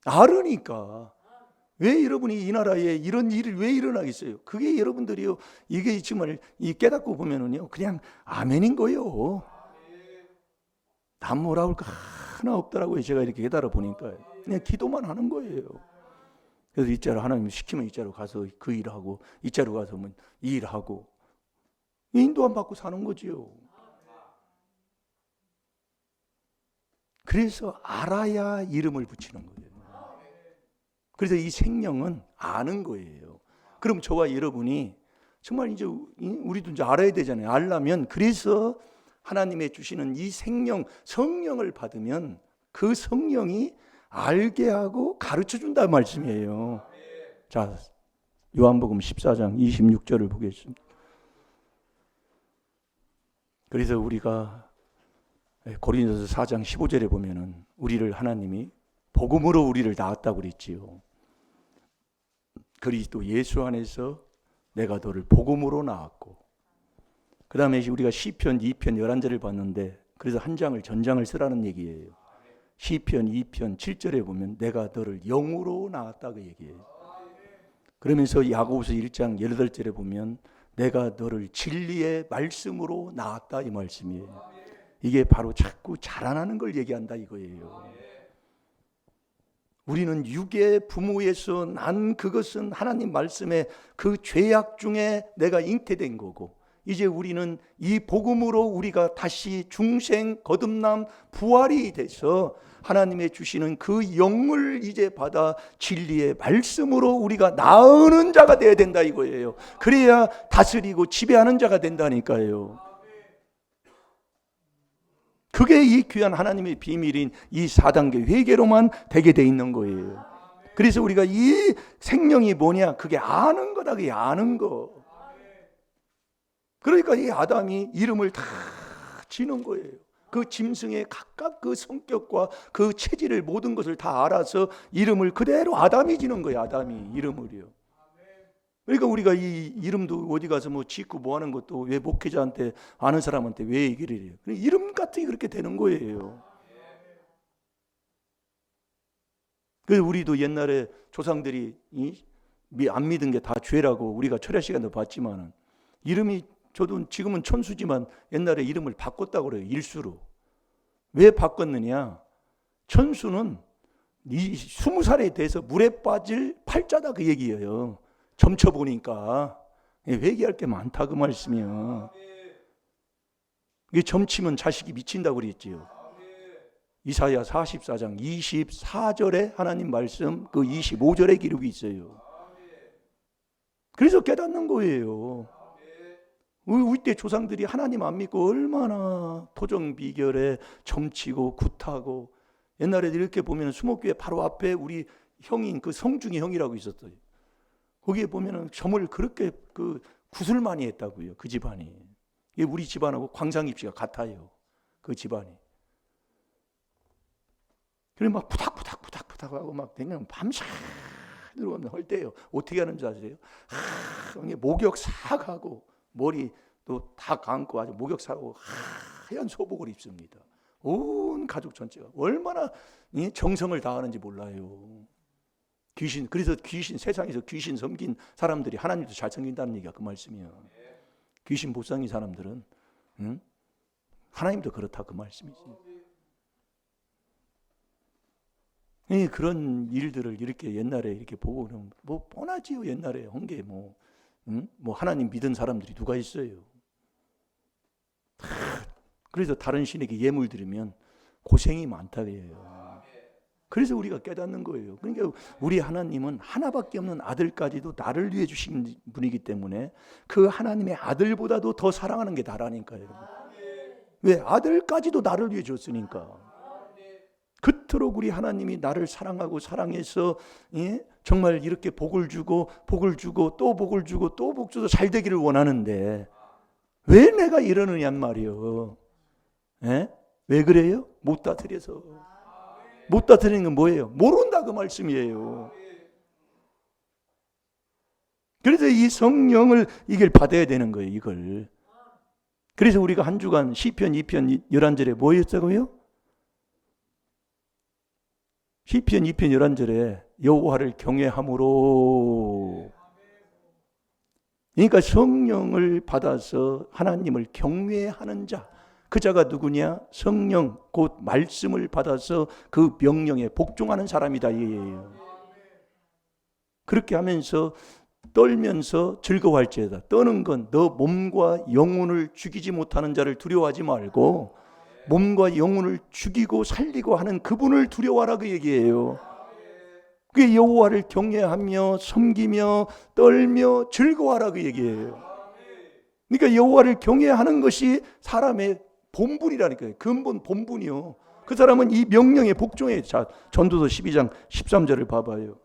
알으니까. 왜 여러분이 이 나라에 이런 일이 왜 일어나겠어요? 그게 여러분들이요. 이게 정말 이 깨닫고 보면은요. 그냥 아멘인 거예요. 남 뭐라 할 거 하나 없더라고요. 제가 이렇게 깨달아 보니까 그냥 기도만 하는 거예요. 그래서 이자로 하나님 시키면 이자로 가서 그 일하고 이자로 가서 이 일하고 인도함 받고 사는 거지요. 그래서 알아야 이름을 붙이는 거예요. 그래서 이 생명은 아는 거예요. 그럼 저와 여러분이 정말 이제 우리도 이제 알아야 되잖아요. 알려면 그래서 하나님의 주시는 이 생명, 성령을 받으면 그 성령이 알게 하고 가르쳐 준다 말씀이에요. 자, 요한복음 14장 26절을 보겠습니다. 그래서 우리가 고린도서 4장 15절에 보면은 우리를 하나님이 복음으로 우리를 낳았다고 그랬지요. 그리스도 예수 안에서 내가 너를 복음으로 낳았고, 그 다음에 우리가 시편 2편 11절을 봤는데 그래서 한 장을 전장을 쓰라는 얘기예요. 시편 2편 7절에 보면 내가 너를 영으로 낳았다 그 얘기예요. 그러면서 야고보서 1장 18절에 보면 내가 너를 진리의 말씀으로 낳았다 이 말씀이에요. 이게 바로 자꾸 자라나는 걸 얘기한다 이거예요. 우리는 육의 부모에서 난 그것은 하나님 말씀에 그 죄악 중에 내가 잉태된 거고, 이제 우리는 이 복음으로 우리가 다시 중생 거듭남 부활이 돼서 하나님의 주시는 그 영을 이제 받아 진리의 말씀으로 우리가 나으는 자가 되어야 된다 이거예요. 그래야 다스리고 지배하는 자가 된다니까요. 그게 이 귀한 하나님의 비밀인 이 4단계 회개로만 되게 돼 있는 거예요. 그래서 우리가 이 생명이 뭐냐? 그게 아는 거다. 그게 아는 거. 그러니까 이 아담이 이름을 다 지는 거예요. 그 짐승의 각각 그 성격과 그 체질을 모든 것을 다 알아서 이름을 그대로 아담이 지는 거예요. 아담이 이름을요. 그러니까 우리가 이 이름도 어디 가서 뭐 짓고 뭐 하는 것도 왜 목회자한테 아는 사람한테 왜 얘기를 해요? 이름 같은 게 그렇게 되는 거예요. 그래서 우리도 옛날에 조상들이 안 믿은 게 다 죄라고 우리가 철야 시간도 봤지만은 이름이 저도 지금은 천수지만 옛날에 이름을 바꿨다고 그래요. 일수로. 왜 바꿨느냐? 천수는 20살에 대해서 물에 빠질 팔자다 그 얘기예요. 점쳐보니까 회개할 게 많다 그 말씀이요. 이게 점치면 자식이 미친다고 그랬지요. 이사야 44장 24절에 하나님 말씀 그 25절에 기록이 있어요. 그래서 깨닫는 거예요. 우리 때 조상들이 하나님 안 믿고 얼마나 토정비결에 점치고 굿하고, 옛날에 이렇게 보면 수목교회 바로 앞에 우리 형인 그 성중이 형이라고 있었어요. 거기에 보면은 점을 그렇게 그 굿을 많이 했다고요. 그 집안이. 이게 우리 집안하고 광상입시가 같아요. 그 집안이. 그래 막 부닥부닥 하고 막 되면 밤새 들어가면 할 때요. 어떻게 하는지 아세요? 목욕 싹 하고 머리 또 다 감고 아주 목욕 싹 하고 하얀 소복을 입습니다. 온 가족 전체가 얼마나 정성을 다하는지 몰라요. 그래서 세상에서 귀신 섬긴 사람들이 하나님도 잘 섬긴다는 얘기가 그 말씀이에요. 귀신 못 섬긴 사람들은 하나님도 그렇다 그 말씀이지. 그런 일들을 이렇게 옛날에 이렇게 보고 그러면 뭐 뻔하지요. 옛날에 한 게 뭐 하나님 믿은 사람들이 누가 있어요. 그래서 다른 신에게 예물 드리면 고생이 많다 그래요. 그래서 우리가 깨닫는 거예요. 그러니까 우리 하나님은 하나밖에 없는 아들까지도 나를 위해 주신 분이기 때문에 그 하나님의 아들보다도 더 사랑하는 게 나라니까요. 왜? 아들까지도 나를 위해 줬으니까. 그토록 우리 하나님이 나를 사랑하고 사랑해서 정말 이렇게 복을 주고 또 복을 주고 또 복 줘서 잘 되기를 원하는데 왜 내가 이러느냔 말이요. 왜 그래요? 못 다스려서. 못 다스리는 건 뭐예요? 모른다 그 말씀이에요. 그래서 이 성령을 이걸 받아야 되는 거예요. 이걸. 그래서 우리가 한 주간 시편 2편 11절에 뭐였다고요? 시편 2편 11절에 여호와를 경외함으로, 그러니까 성령을 받아서 하나님을 경외하는 자, 그 자가 누구냐? 성령 곧 말씀을 받아서 그 명령에 복종하는 사람이다 이예요. 그렇게 하면서 떨면서 즐거워할지어다. 떠는 건 너 몸과 영혼을 죽이지 못하는 자를 두려워하지 말고 몸과 영혼을 죽이고 살리고 하는 그분을 두려워하라 그 얘기예요. 그게 여호와를 경외하며 섬기며 떨며 즐거워하라 그 얘기예요. 그러니까 여호와를 경외하는 것이 사람의 본분이라니까요. 근본 본분이요. 그 사람은 이 명령에 복종해. 자, 전도서 12장 13절을 봐봐요.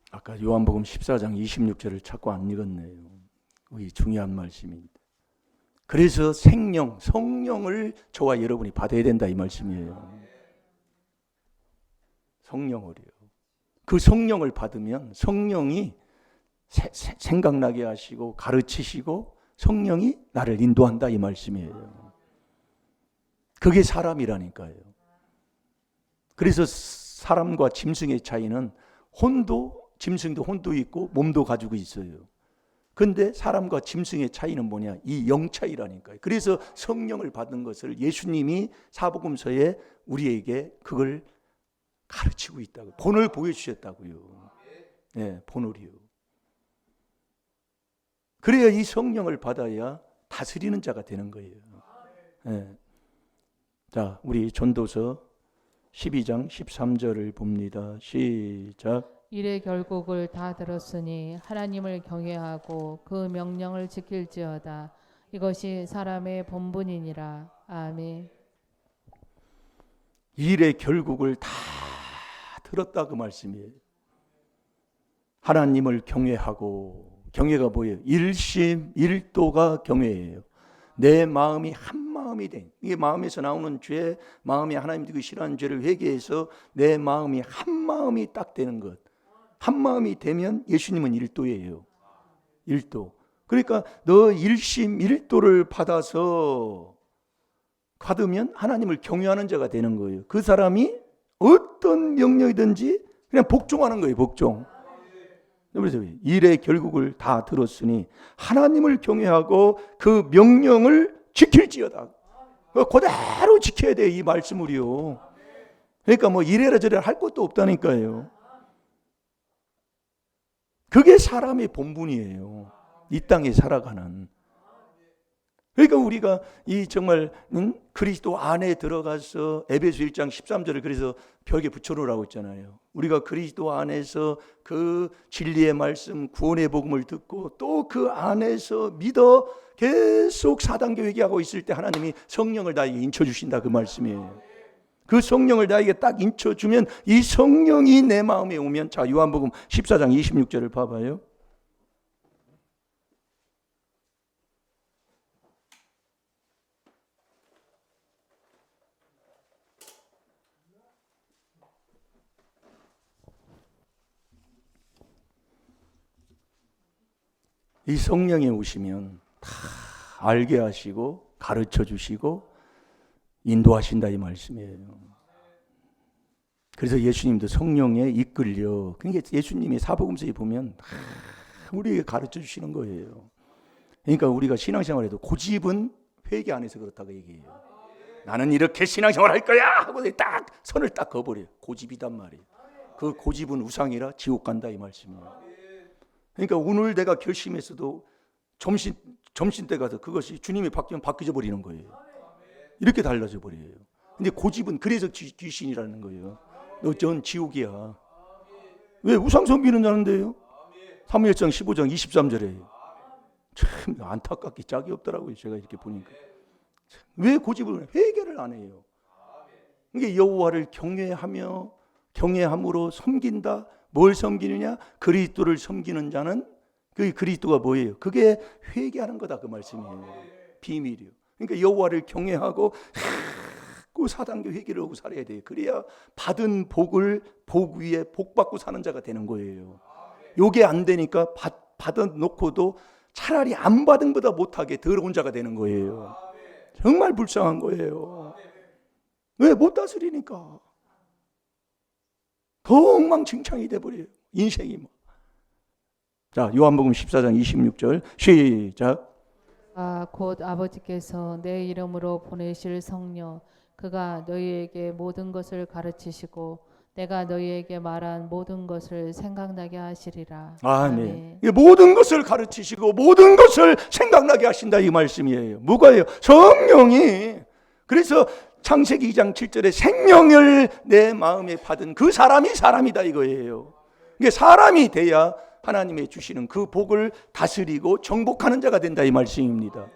아까 요한복음 14장 26절을 자꾸 안 읽었네요. 이 중요한 말씀입니다. 그래서 성령을 저와 여러분이 받아야 된다 이 말씀이에요. 성령을요. 그 성령을 받으면 성령이 생각나게 하시고 가르치시고 성령이 나를 인도한다 이 말씀이에요. 그게 사람이라니까요. 그래서 사람과 짐승의 차이는 짐승도 혼도 있고 몸도 가지고 있어요. 그런데 사람과 짐승의 차이는 뭐냐? 이 영 차이라니까요. 그래서 성령을 받은 것을 예수님이 사복음서에 우리에게 그걸 가르치고 있다고, 본을 보여주셨다고요. 네, 본을이요. 그래야 이 성령을 받아야 다스리는 자가 되는 거예요. 네. 자, 우리 전도서 12장 13절을 봅니다. 시작. 이래 결국을 다 들었으니 하나님을 경외하고 그 명령을 지킬지어다. 이것이 사람의 본분이니라. 아멘. 일의 결국을 다 들었다 그 말씀이에요. 하나님을 경외하고, 경외가 뭐예요? 일심일도가 경외예요. 내 마음이 한 마음이 된, 이게 마음에서 나오는 죄, 마음이 하나님이 그 싫어하는 죄를 회개해서 내 마음이 한 마음이 딱 되는 것. 한 마음이 되면 예수님은 일도예요. 일도. 그러니까 너 일심일도를 받으면 하나님을 경외하는 자가 되는 거예요. 그 사람이 어떤 명령이든지 그냥 복종하는 거예요. 복종. 그래서 일의 결국을 다 들었으니 하나님을 경외하고 그 명령을 지킬지어다. 그대로 지켜야 돼요. 이 말씀을요. 그러니까 뭐 이래라 저래라 할 것도 없다니까요. 그게 사람의 본분이에요. 이 땅에 살아가는. 그러니까 우리가 이 정말 그리스도 안에 들어가서 에베소 1장 13절을 그래서 벽에 붙여놓으라고 했잖아요. 우리가 그리스도 안에서 그 진리의 말씀, 구원의 복음을 듣고 또 그 안에서 믿어 계속 4단계 회개하고 있을 때 하나님이 성령을 나에게 인쳐주신다, 그 말씀이에요. 그 성령을 나에게 딱 인쳐주면 이 성령이 내 마음에 오면, 자 요한복음 14장 26절을 봐봐요. 이 성령이 오시면 다 알게 하시고 가르쳐 주시고 인도하신다, 이 말씀이에요. 그래서 예수님도 성령에 이끌려, 그러니까 예수님이 사복음서에 보면 우리에게 가르쳐 주시는 거예요. 그러니까 우리가 신앙생활에도 고집은 회개 안에서 그렇다고 얘기해요. 나는 이렇게 신앙생활 할 거야 하고 딱 선을 딱 그어버려요. 고집이단 말이에요. 그 고집은 우상이라 지옥 간다, 이 말씀이에요. 그러니까 오늘 내가 결심했어도 점심 때 가서 그것이 주님이 바뀌면 바뀌어 버리는 거예요. 이렇게 달라져 버려요. 근데 고집은 그래서 귀신이라는 거예요. 너 전 지옥이야. 왜? 우상 섬기는 자인데요. 사무엘상 15장 23절에 참 안타깝게 짝이 없더라고요. 제가 이렇게 보니까. 왜 고집을? 회개를 안 해요. 이게 여호와를 경외함으로 섬긴다. 뭘 섬기느냐? 그리스도를 섬기는 자는, 그 그리스도가 뭐예요? 그게 회개하는 거다, 그 말씀이에요. 비밀이요. 그러니까 여호와를 경외하고 그 4단계 회개를 하고 살아야 돼요. 그래야 받은 복을 복 위에 복 받고 사는 자가 되는 거예요. 요게 안 되니까 받아놓고도 차라리 안 받은 것보다 못하게 더러운 자가 되는 거예요. 정말 불쌍한 거예요. 왜? 못 다스리니까. 더 엉망진창이 돼버려요. 인생이 뭐. 자, 요한복음 14장 26절 시작. 곧 아버지께서 내 이름으로 보내실 성령, 그가 너희에게 모든 것을 가르치시고 내가 너희에게 말한 모든 것을 생각나게 하시리라. 아멘. 모든 것을 가르치시고 모든 것을 생각나게 하신다, 이 말씀이에요. 뭐가요? 성령이. 그래서 창세기 2장 7절에 생명을 내 마음에 받은 그 사람이 사람이다, 이거예요. 이게 사람이 돼야 하나님의 주시는 그 복을 다스리고 정복하는 자가 된다, 이 말씀입니다.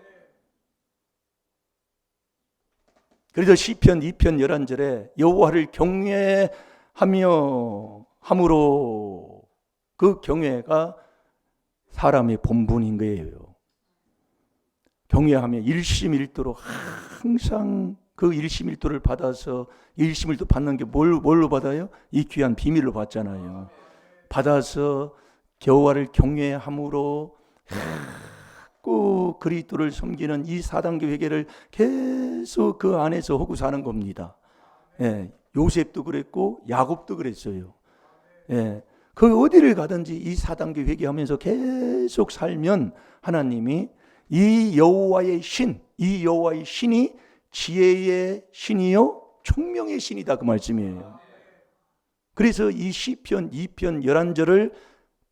그래서 시편 2편 11절에 여호와를 경외함으로, 그 경외가 사람의 본분인 거예요. 경외하며 일심일도로 항상 그 일심일도를 받아서, 일심일도 받는 게 뭘로 받아요? 이 귀한 비밀로 받잖아요. 받아서 여호와를 경외함으로 자꾸 그리스도를 섬기는 이 4단계 회개를 계속 그 안에서 하고 사는 겁니다. 예, 요셉도 그랬고 야곱도 그랬어요. 예, 그 어디를 가든지 이 4단계 회개하면서 계속 살면 하나님이 이 여호와의 신이 지혜의 신이요 총명의 신이다, 그 말씀이에요. 그래서 이 시편 2편 11절을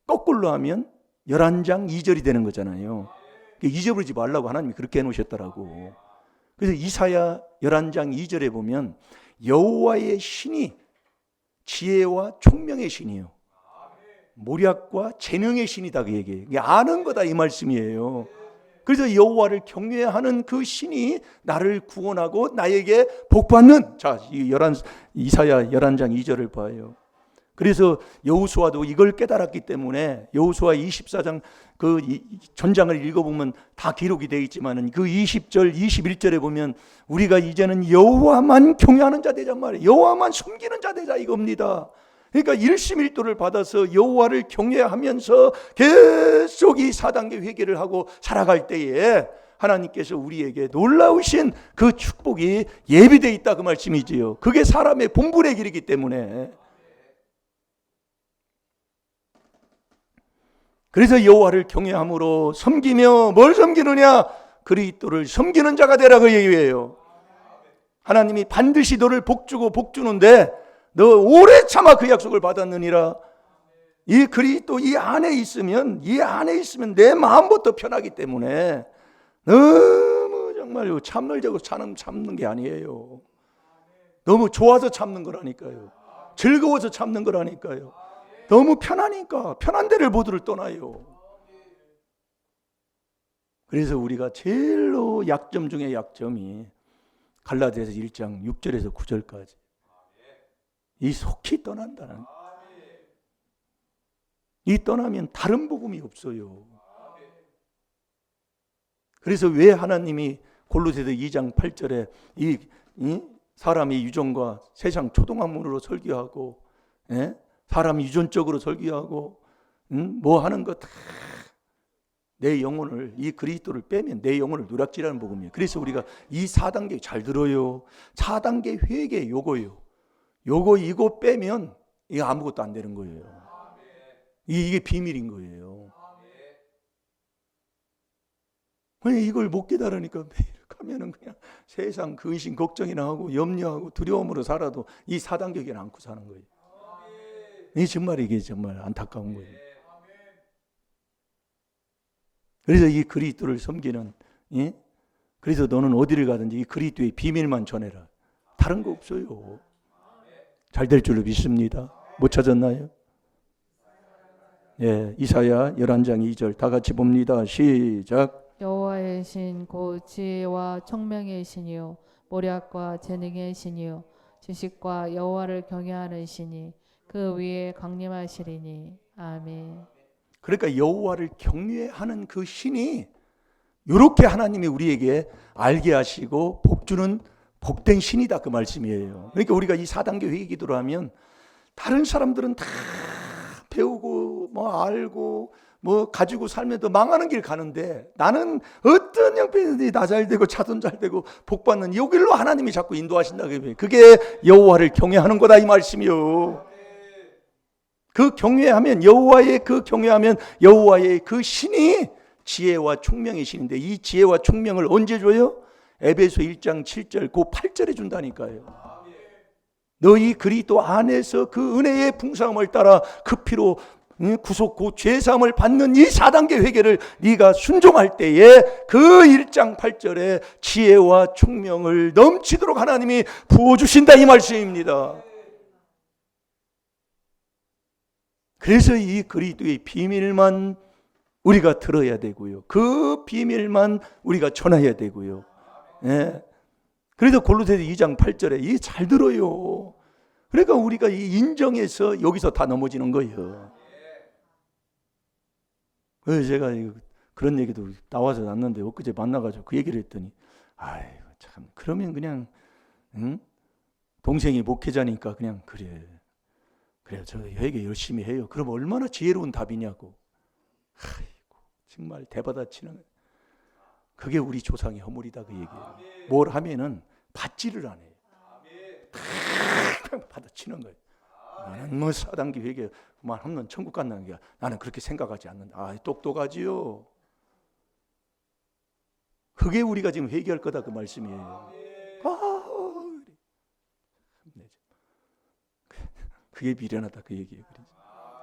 거꾸로 하면 11장 2절이 되는 거잖아요. 잊어버리지 말라고 하나님이 그렇게 해놓으셨더라고. 그래서 이사야 11장 2절에 보면 여호와의 신이 지혜와 총명의 신이요 모략과 재능의 신이다, 그 얘기예요. 아는 거다, 이 말씀이에요. 그래서 여호와를 경외하는 그 신이 나를 구원하고 나에게 복받는, 자, 이사야 11장 2절을 봐요. 그래서 여호수아도 이걸 깨달았기 때문에 여호수아 24장 그 전장을 읽어보면 다 기록이 되어 있지만은 그 20절 21절에 보면 우리가 이제는 여호와만 경외하는 자 되자 말이에요. 여호와만 섬기는 자 되자 이겁니다. 그러니까 일심일도를 받아서 여호와를 경외하면서 계속 이 4단계 회개를 하고 살아갈 때에 하나님께서 우리에게 놀라우신 그 축복이 예비되어 있다 그 말씀이지요. 그게 사람의 본분의 길이기 때문에. 그래서 여호와를 경외함으로 섬기며 뭘 섬기느냐? 그리스도를 섬기는 자가 되라 그 얘기예요. 하나님이 반드시 너를 복주고 복주는데 너 오래 참아 그 약속을 받았느니라. 이 그리스도 이 안에 있으면 내 마음부터 편하기 때문에 너무 정말 참으려고 참는 게 아니에요. 너무 좋아서 참는 거라니까요. 즐거워서 참는 거라니까요. 너무 편하니까 편한 데를 모두를 떠나요. 그래서 우리가 제일로 약점 중에 약점이 갈라디아서 1장 6절에서 9절까지 이 속히 떠난다는, 이 떠나면 다른 복음이 없어요. 그래서 왜 하나님이 골로새서 2장 8절에 이 사람이 유전과 세상 초등학문으로 설교하고 사람이 유전적으로 설교하고 뭐 하는 거 다 내 영혼을, 이 그리스도를 빼면 내 영혼을 누락질하는 복음이에요. 그래서 우리가 이 4단계 잘 들어요. 4단계 회개 요거요. 이거 빼면 이거 아무것도 안 되는 거예요. 이게 비밀인 거예요. 그냥 이걸 못 깨달으니까 매일 가면은 그냥 세상 근심 걱정이나 하고 염려하고 두려움으로 살아도 이 4단계를 안고 사는 거예요. 이게 정말 안타까운 거예요. 그래서 이 그리스도를 섬기는, 그래서 너는 어디를 가든지 이 그리스도의 비밀만 전해라. 다른 거 없어요. 잘 될 줄로 믿습니다. 못 찾았나요? 이사야 11장 2절 다 같이 봅니다. 시작. 여호와의 신 곧 지혜와 총명의 신이요 모략과 재능의 신이요 지식과 여호와를 경외하는 신이 그 위에 강림하시리니. 아멘. 그러니까 여호와를 경외하는 그 신이 이렇게 하나님이 우리에게 알게 하시고 복주는 복된 신이다 그 말씀이에요. 그러니까 우리가 이 4단계 회개 기도를 하면 다른 사람들은 다 배우고 뭐 알고 뭐 가지고 살면서 망하는 길 가는데 나는 어떤 형편이든지 나 잘 되고 차돈 잘 되고 복 받는 이 길로 하나님이 자꾸 인도하신다. 그게 여호와를 경외하는 거다 이 말씀이요. 그 경외하면 여호와의 그 신이 지혜와 총명의 신인데 이 지혜와 총명을 언제 줘요? 에베소 1장 7절 그 8절에 준다니까요. 너희 그리스도 안에서 그 은혜의 풍성함을 따라 그 피로 구속 그 죄사함을 받는 이 4단계 회개를 네가 순종할 때에 그 1장 8절에 지혜와 총명을 넘치도록 하나님이 부어주신다 이 말씀입니다. 그래서 이 그리스도의 비밀만 우리가 들어야 되고요. 그 비밀만 우리가 전해야 되고요. 그래서 골로새서 2장 8절에 이 잘 들어요. 그러니까 우리가 이 인정해서 여기서 다 넘어지는 거예요. 그래서 제가 그런 얘기도 나와서 났는데 엊그제 만나가지고 그 얘기를 했더니 아이고 참 그러면 그냥 동생이 목회자니까 그냥 그래 저 회개 열심히 해요. 그럼 얼마나 지혜로운 답이냐고. 아이고 정말 대받아치는 그게 우리 조상의 허물이다 그 얘기예요. 뭘 하면은 받지를 않아요. 다 받아치는 거예요. 나는 뭐 4단계 회개만 하면 천국 간다는 게 나는 그렇게 생각하지 않는다. 아 똑똑하지요. 그게 우리가 지금 회개할 거다 그 말씀이에요. 그게 미련하다 그 얘기예요.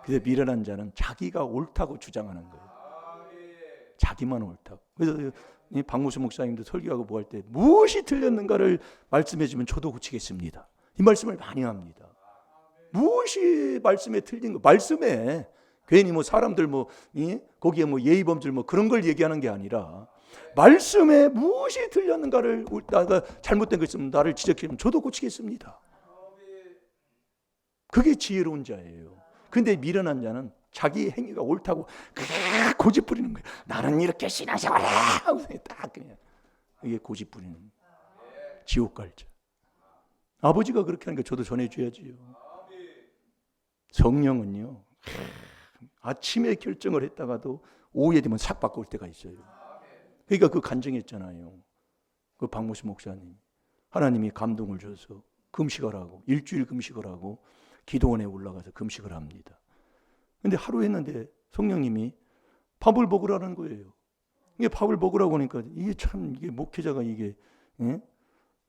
그래서 미련한 자는 자기가 옳다고 주장하는 거예요. 자기만 옳다고. 그래서 박무수 목사님도 설교하고 뭐 할 때 무엇이 틀렸는가를 말씀해 주면 저도 고치겠습니다. 이 말씀을 많이 합니다. 무엇이 말씀에 틀린 거? 말씀에 괜히 뭐 사람들 뭐 거기에 뭐 예의범절 뭐 그런 걸 얘기하는 게 아니라 말씀에 무엇이 틀렸는가를 나가 잘못된 거 있으면 나를 지적해 주면 저도 고치겠습니다. 그게 지혜로운 자예요. 근데 미련한 자는 자기 행위가 옳다고 고집 부리는 거예요. 나는 이렇게 신앙생활해 하고 딱 그냥 이게 고집 부리는 지옥 갈 자. 아버지가 그렇게 하니까 저도 전해줘야지요. 성령은요, 아침에 결정을 했다가도 오후에 되면 싹 바꿀 때가 있어요. 그러니까 그 간증했잖아요. 그 박모수 목사님, 하나님이 감동을 줘서 금식을 하고 일주일 금식을 하고 기도원에 올라가서 금식을 합니다. 근데 하루 했는데 성령님이 밥을 먹으라는 거예요. 이게 밥을 먹으라고 하니까 이게 참 이게 목회자가 이게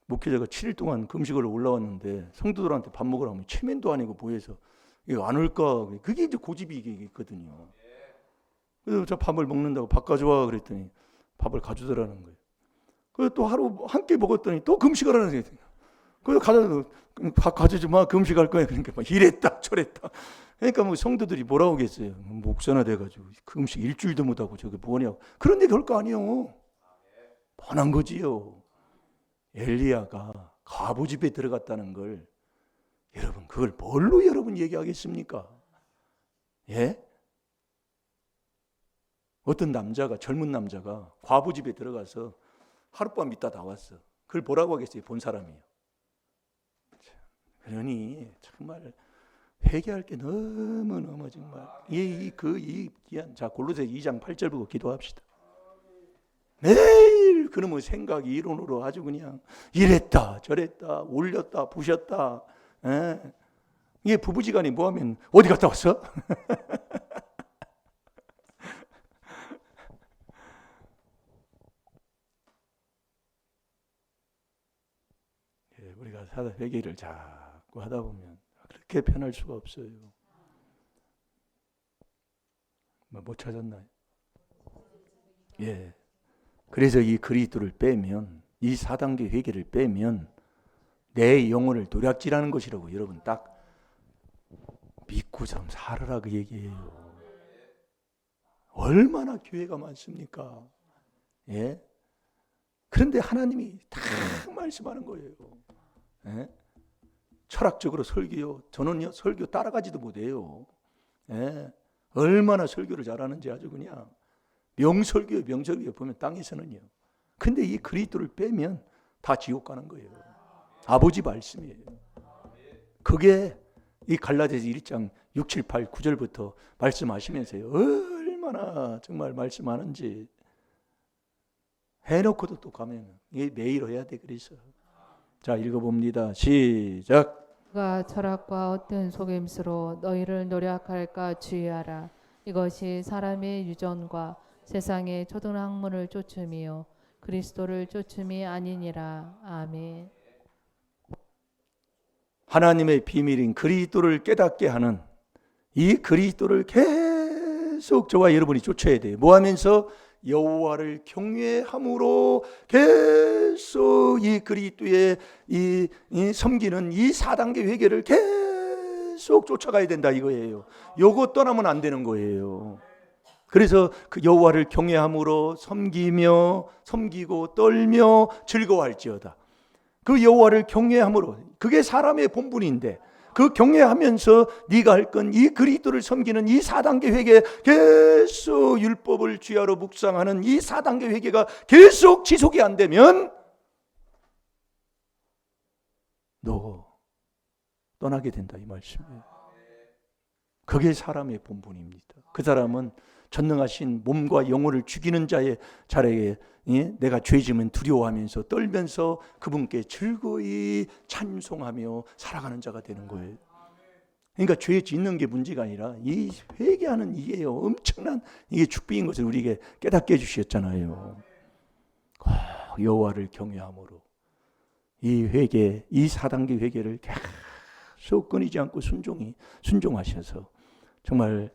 목회자가 7일 동안 금식을 올라왔는데 성도들한테 밥 먹으라면 체면도 아니고 뭐해서 이거 안 올까? 그게 이제 고집이 이게 있거든요. 그래서 저 밥을 먹는다고 밥 가져와 그랬더니 밥을 가져오라는 거예요. 그래서 또 하루 함께 먹었더니 또 금식을 하는 거예요. 그래서 밥 가져오지 마, 금식할 거야. 그러니까 막 이랬다 저랬다. 그러니까 뭐 성도들이 뭐라고 하겠어요. 목사나 돼가지고 금식 일주일도 못하고 저게 뭐냐고. 그런데 별거 아니요. 뻔한 거지요. 엘리야가 과부 집에 들어갔다는 걸 여러분 그걸 뭘로 여러분 얘기하겠습니까? 예? 어떤 남자가 젊은 남자가 과부 집에 들어가서 하룻밤 있다 나왔어. 그걸 뭐라고 하겠어요? 본 사람이요. 그러니 정말 회개할 게 너무 정말 자 골로새 2장 8절 보고 기도합시다. 매일 그놈의 생각이 이론으로 아주 그냥 이랬다 저랬다 올렸다 부셨다. 예. 이게 부부지간이 뭐하면 어디 갔다 왔어? 예, 우리가 회개를 자꾸 하다 보면 그렇게 편할 수가 없어요. 못 찾았나요? 예. 그래서 이 그리스도를 빼면 이 4단계 회개를 빼면 내 영혼을 도략질하는 것이라고 여러분 딱 믿고 좀 살아라 그 얘기예요. 얼마나 교회가 많습니까? 예? 그런데 하나님이 다 말씀하는 거예요. 예? 철학적으로 설교요. 저는요 설교 따라가지도 못해요. 예? 얼마나 설교를 잘하는지 아주 그냥 명설교 보면 땅에서는요. 근데 이 그리스도를 빼면 다 지옥 가는 거예요. 아버지 말씀이에요. 그게 이 갈라디아서 1장 6, 7, 8, 9절부터 말씀하시면서요. 얼마나 정말 말씀하는지 해놓고도 또 가면 이게 매일 해야 돼. 그래서 자 읽어봅니다. 시작. 그가 철학과 헛된 속임수로 너희를 노략할까 주의하라. 이것이 사람의 유전과 세상의 초등학문을 쫓음이요 그리스도를 쫓음이 아니니라. 아멘. 하나님의 비밀인 그리스도를 깨닫게 하는 이 그리스도를 계속 저와 여러분이 쫓아야 돼요. 뭐 하면서? 여호와를 경외함으로 계속 이 그리스도의 이 섬기는 이 4단계 회개를 계속 쫓아가야 된다 이거예요. 요거 떠나면 안 되는 거예요. 그래서 그 여호와를 경외함으로 섬기고 떨며 즐거워할지어다. 그 여호와를 경외함으로 그게 사람의 본분인데 그 경외하면서 네가 할 건 이 그리스도를 섬기는 이 4단계 회개 계속 율법을 주야로 묵상하는 이 4단계 회개가 계속 지속이 안 되면 너 떠나게 된다 이 말씀이에요. 그게 사람의 본분입니다. 그 사람은 전능하신 몸과 영혼을 죽이는 자에게 내가 죄짐은 두려워하면서 떨면서 그분께 즐거이 찬송하며 살아가는 자가 되는 거예요. 그러니까 죄 짓는 게 문제가 아니라 이 회개하는 이게 엄청난 이게 축복인 것을 우리에게 깨닫게 해주셨잖아요. 여호와를 경외함으로 이 회개, 이 4단계 회개를 계속 끊이지 않고 순종하셔서 정말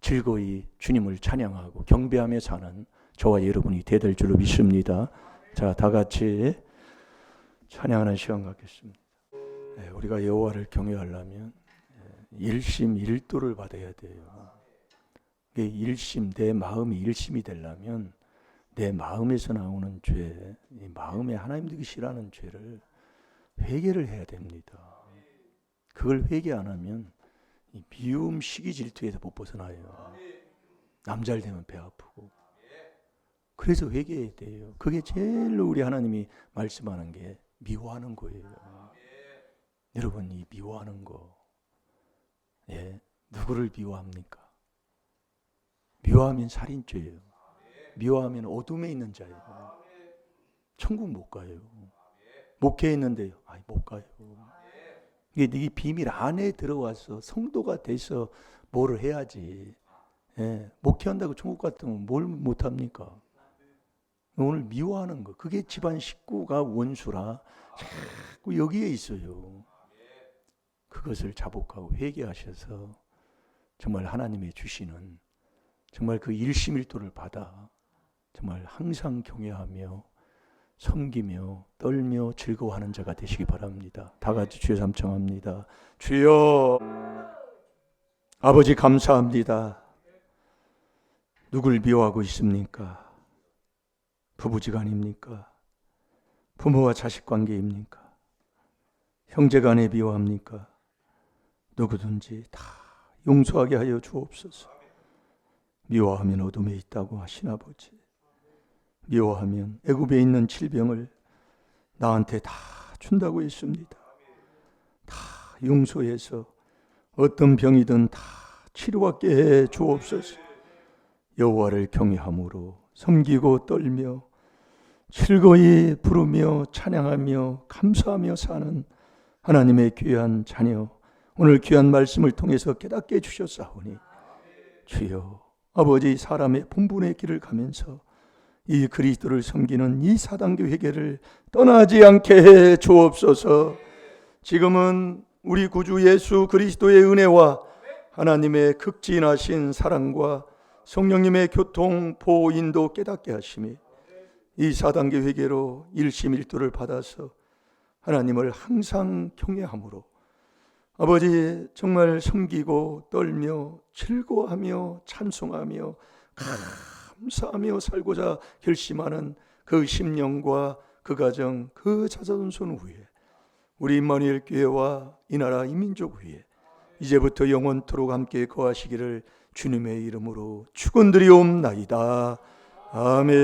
즐거이 주님을 찬양하고 경배하며 사는 저와 여러분이 되될 줄로 믿습니다. 자, 다 같이 찬양하는 시간 갖겠습니다. 우리가 여호와를 경외하려면 일심 일도를 받아야 돼요. 내 마음이 일심이 되려면 내 마음에서 나오는 죄, 이 마음에 하나님 되기 싫어하는 죄를 회개를 해야 됩니다. 그걸 회개 안 하면 이 미움, 시기, 질투에서 못 벗어나요. 남잘 되면 배 아프고. 그래서 회개해야 돼요. 그게 제일로 우리 하나님이 말씀하는 게 미워하는 거예요. 여러분, 이 미워하는 거, 누구를 미워합니까? 미워하면 살인죄예요. 미워하면 어둠에 있는 자예요. 천국 못 가요. 목회했는데 못 가요. 이게 네 비밀 안에 들어와서 성도가 돼서 뭐를 해야지. 목회한다고 천국 갔으면 뭘 못합니까? 오늘 미워하는 거, 그게 집안 식구가 원수라 자꾸 여기에 있어요. 그것을 자복하고 회개하셔서 정말 하나님의 주시는 정말 그 일심일도를 받아 정말 항상 경외하며 섬기며 떨며 즐거워하는 자가 되시기 바랍니다. 다 같이 주여 삼청합니다. 주여, 아버지 감사합니다. 누굴 미워하고 있습니까? 부부지간입니까? 부모와 자식 관계입니까? 형제간에 미워합니까? 누구든지 다 용서하게 하여 주옵소서. 미워하면 어둠에 있다고 하신 아버지, 미워하면 애굽에 있는 질병을 나한테 다 준다고 했습니다. 다 용서해서 어떤 병이든 다 치료받게 해 주옵소서. 여호와를 경외함으로 섬기고 떨며 즐거이 부르며 찬양하며 감사하며 사는 하나님의 귀한 자녀, 오늘 귀한 말씀을 통해서 깨닫게 해주셨사오니 주여, 아버지 사람의 분분의 길을 가면서 이 그리스도를 섬기는 이 사단계 회개를 떠나지 않게 해 주옵소서. 지금은 우리 구주 예수 그리스도의 은혜와 하나님의 극진하신 사랑과 성령님의 교통, 보호, 인도 깨닫게 하심이 이 4단계 회개로 일심일도를 받아서 하나님을 항상 경외함으로 아버지 정말 섬기고 떨며 즐거워하며 찬송하며 감사하며 살고자 결심하는 그 심령과 그 가정, 그 자손 후에 우리 임마누엘 교회와 이 나라 이 민족 위에 이제부터 영원토록 함께 거하시기를 주님의 이름으로 축원드리옵나이다. 아멘.